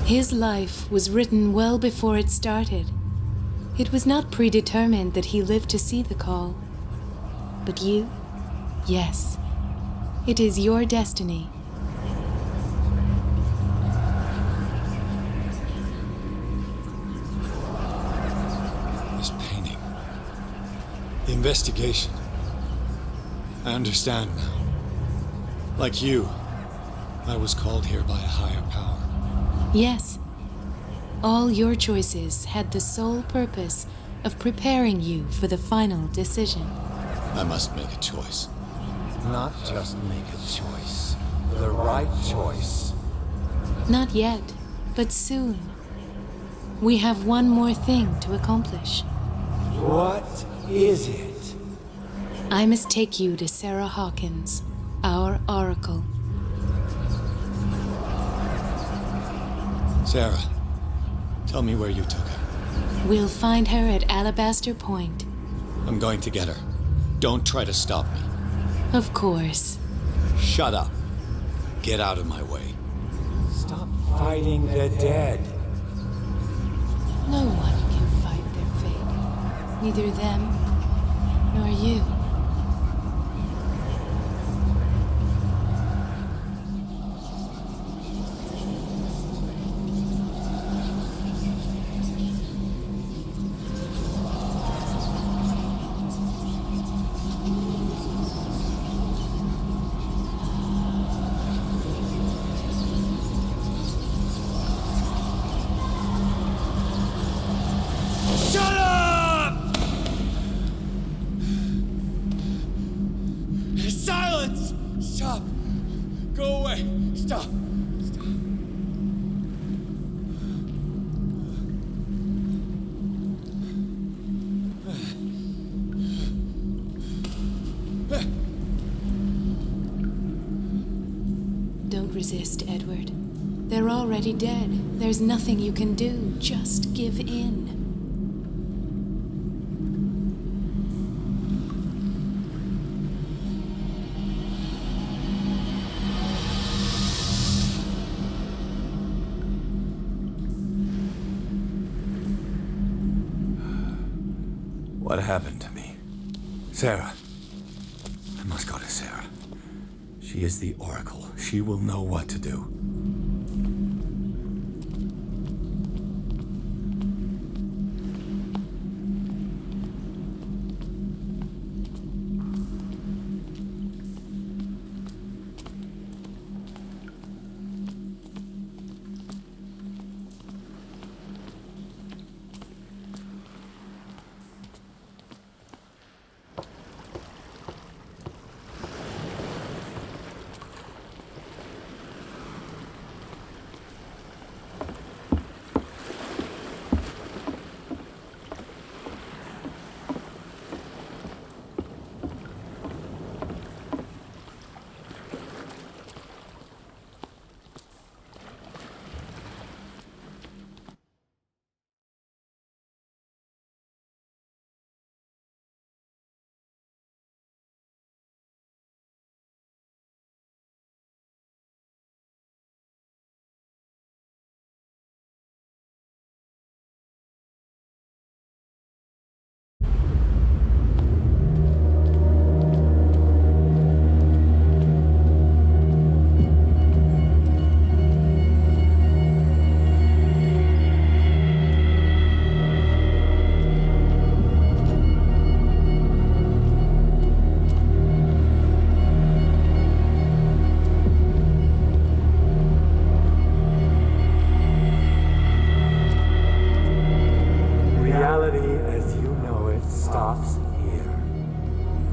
His life was written well before it started. It was not predetermined that he lived to see the call. But you, yes, it is your destiny. This painting. The investigation. I understand now. Like you, I was called here by a higher power. Yes. All your choices had the sole purpose of preparing you for the final decision. I must make a choice. Not just make a choice. the right choice. Not yet, but soon. We have one more thing to accomplish. What is it? I must take you to Sarah Hawkins, our oracle. Sarah, tell me where you took her. We'll find her at Alabaster Point. I'm going to get her. Don't try to stop me. Of course. Shut up. Get out of my way. Stop fighting the dead. No one can fight their fate. Neither them nor you. Don't resist, Edward. They're already dead. There's nothing you can do. Just give in. What happened to me? Sarah. I must go to Sarah. She is the Oracle. She will know what to do.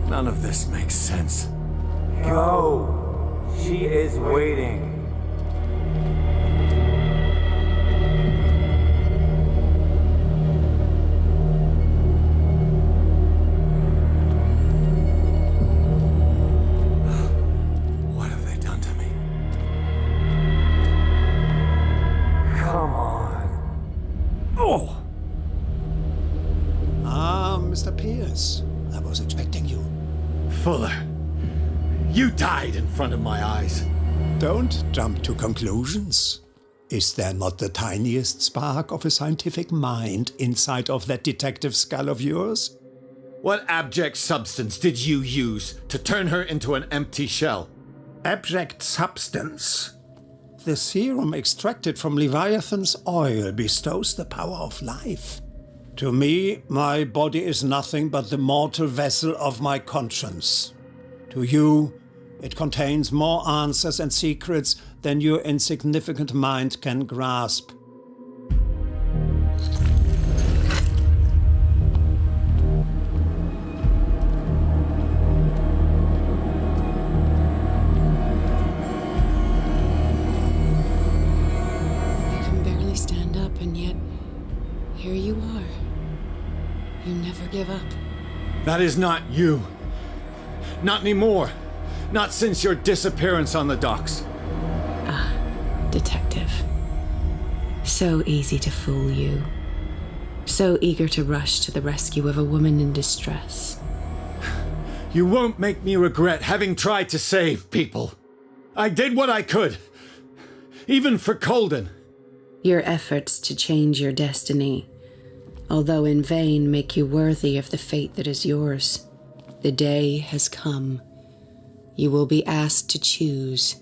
None of this makes sense. Go! She is waiting. What have they done to me? Come on. Oh! Ah, Mr. Pierce. I was expecting you. Fuller, you died in front of my eyes. Don't jump to conclusions. Is there not the tiniest spark of a scientific mind inside of that detective skull of yours? What abject substance did you use to turn her into an empty shell? Abject substance? The serum extracted from Leviathan's oil bestows the power of life. To me, my body is nothing but the mortal vessel of my conscience. To you, it contains more answers and secrets than your insignificant mind can grasp. Here you are. You never give up. That is not you. Not anymore. Not since your disappearance on the docks. Ah, detective. So easy to fool you. So eager to rush to the rescue of a woman in distress. You won't make me regret having tried to save people. I did what I could. Even for Colden. Your efforts to change your destiny, although in vain, make you worthy of the fate that is yours. The day has come. You will be asked to choose.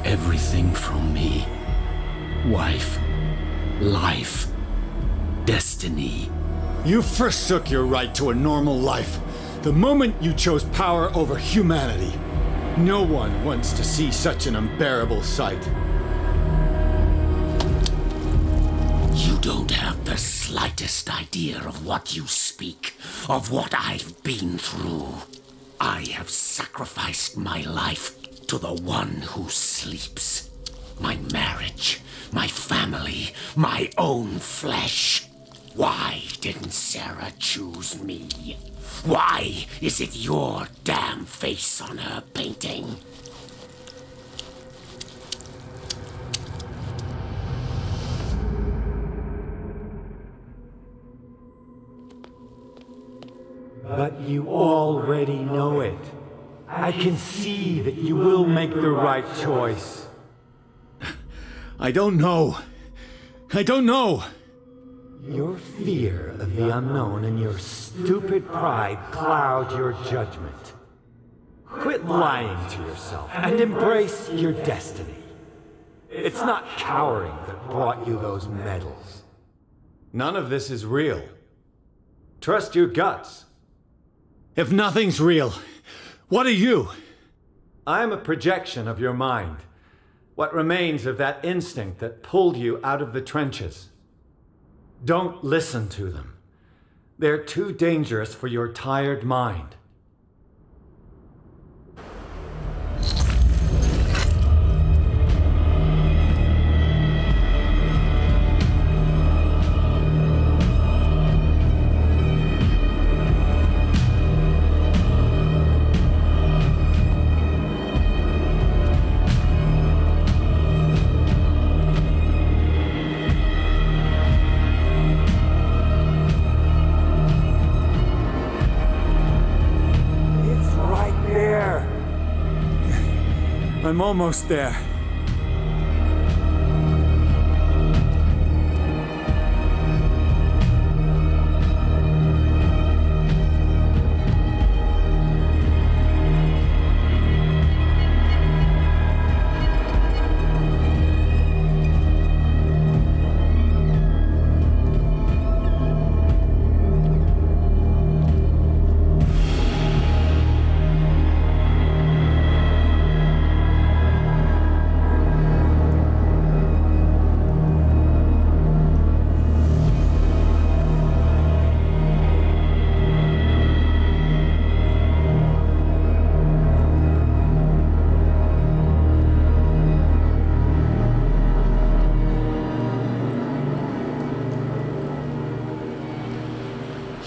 Everything from me. Wife, life, destiny. You forsook your right to a normal life the moment you chose power over humanity. No one wants to see such an unbearable sight. You don't have the slightest idea of what you speak, of what I've been through. I have sacrificed my life to the one who sleeps. My marriage, my family, my own flesh. Why didn't Sarah choose me? Why is it your damn face on her painting? But you already know it. I can see that you will make the right choice. I don't know. I don't know. Your fear of the unknown and your stupid pride cloud your judgment. Quit lying to yourself and embrace your destiny. It's not cowering that brought you those medals. None of this is real. Trust your guts. If nothing's real, what are you? I am a projection of your mind. What remains of that instinct that pulled you out of the trenches. Don't listen to them. They're too dangerous for your tired mind. I'm almost there.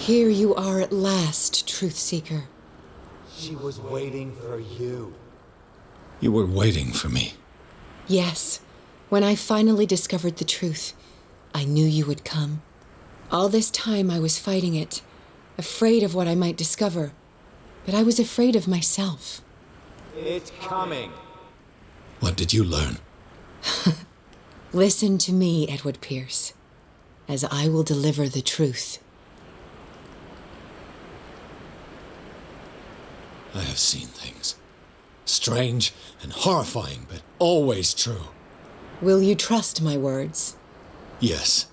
Here you are at last, Truth Seeker. She was waiting for you. You were waiting for me. Yes. When I finally discovered the truth, I knew you would come. All this time I was fighting it, afraid of what I might discover. But I was afraid of myself. It's coming. What did you learn? Listen to me, Edward Pierce, as I will deliver the truth. I have seen things. Strange and horrifying, but always true. Will you trust my words? Yes.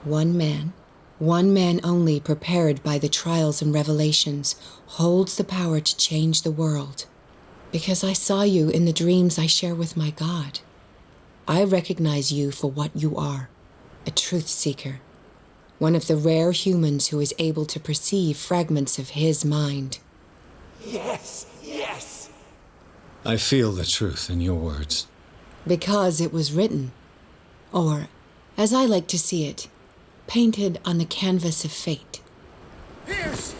One man, One man only, prepared by the trials and revelations, holds the power to change the world. Because I saw you in the dreams I share with my God. I recognize you for what you are, a truth seeker. One of the rare humans who is able to perceive fragments of his mind. Yes, yes! I feel the truth in your words. Because it was written. Or, as I like to see it, painted on the canvas of fate. Pierce!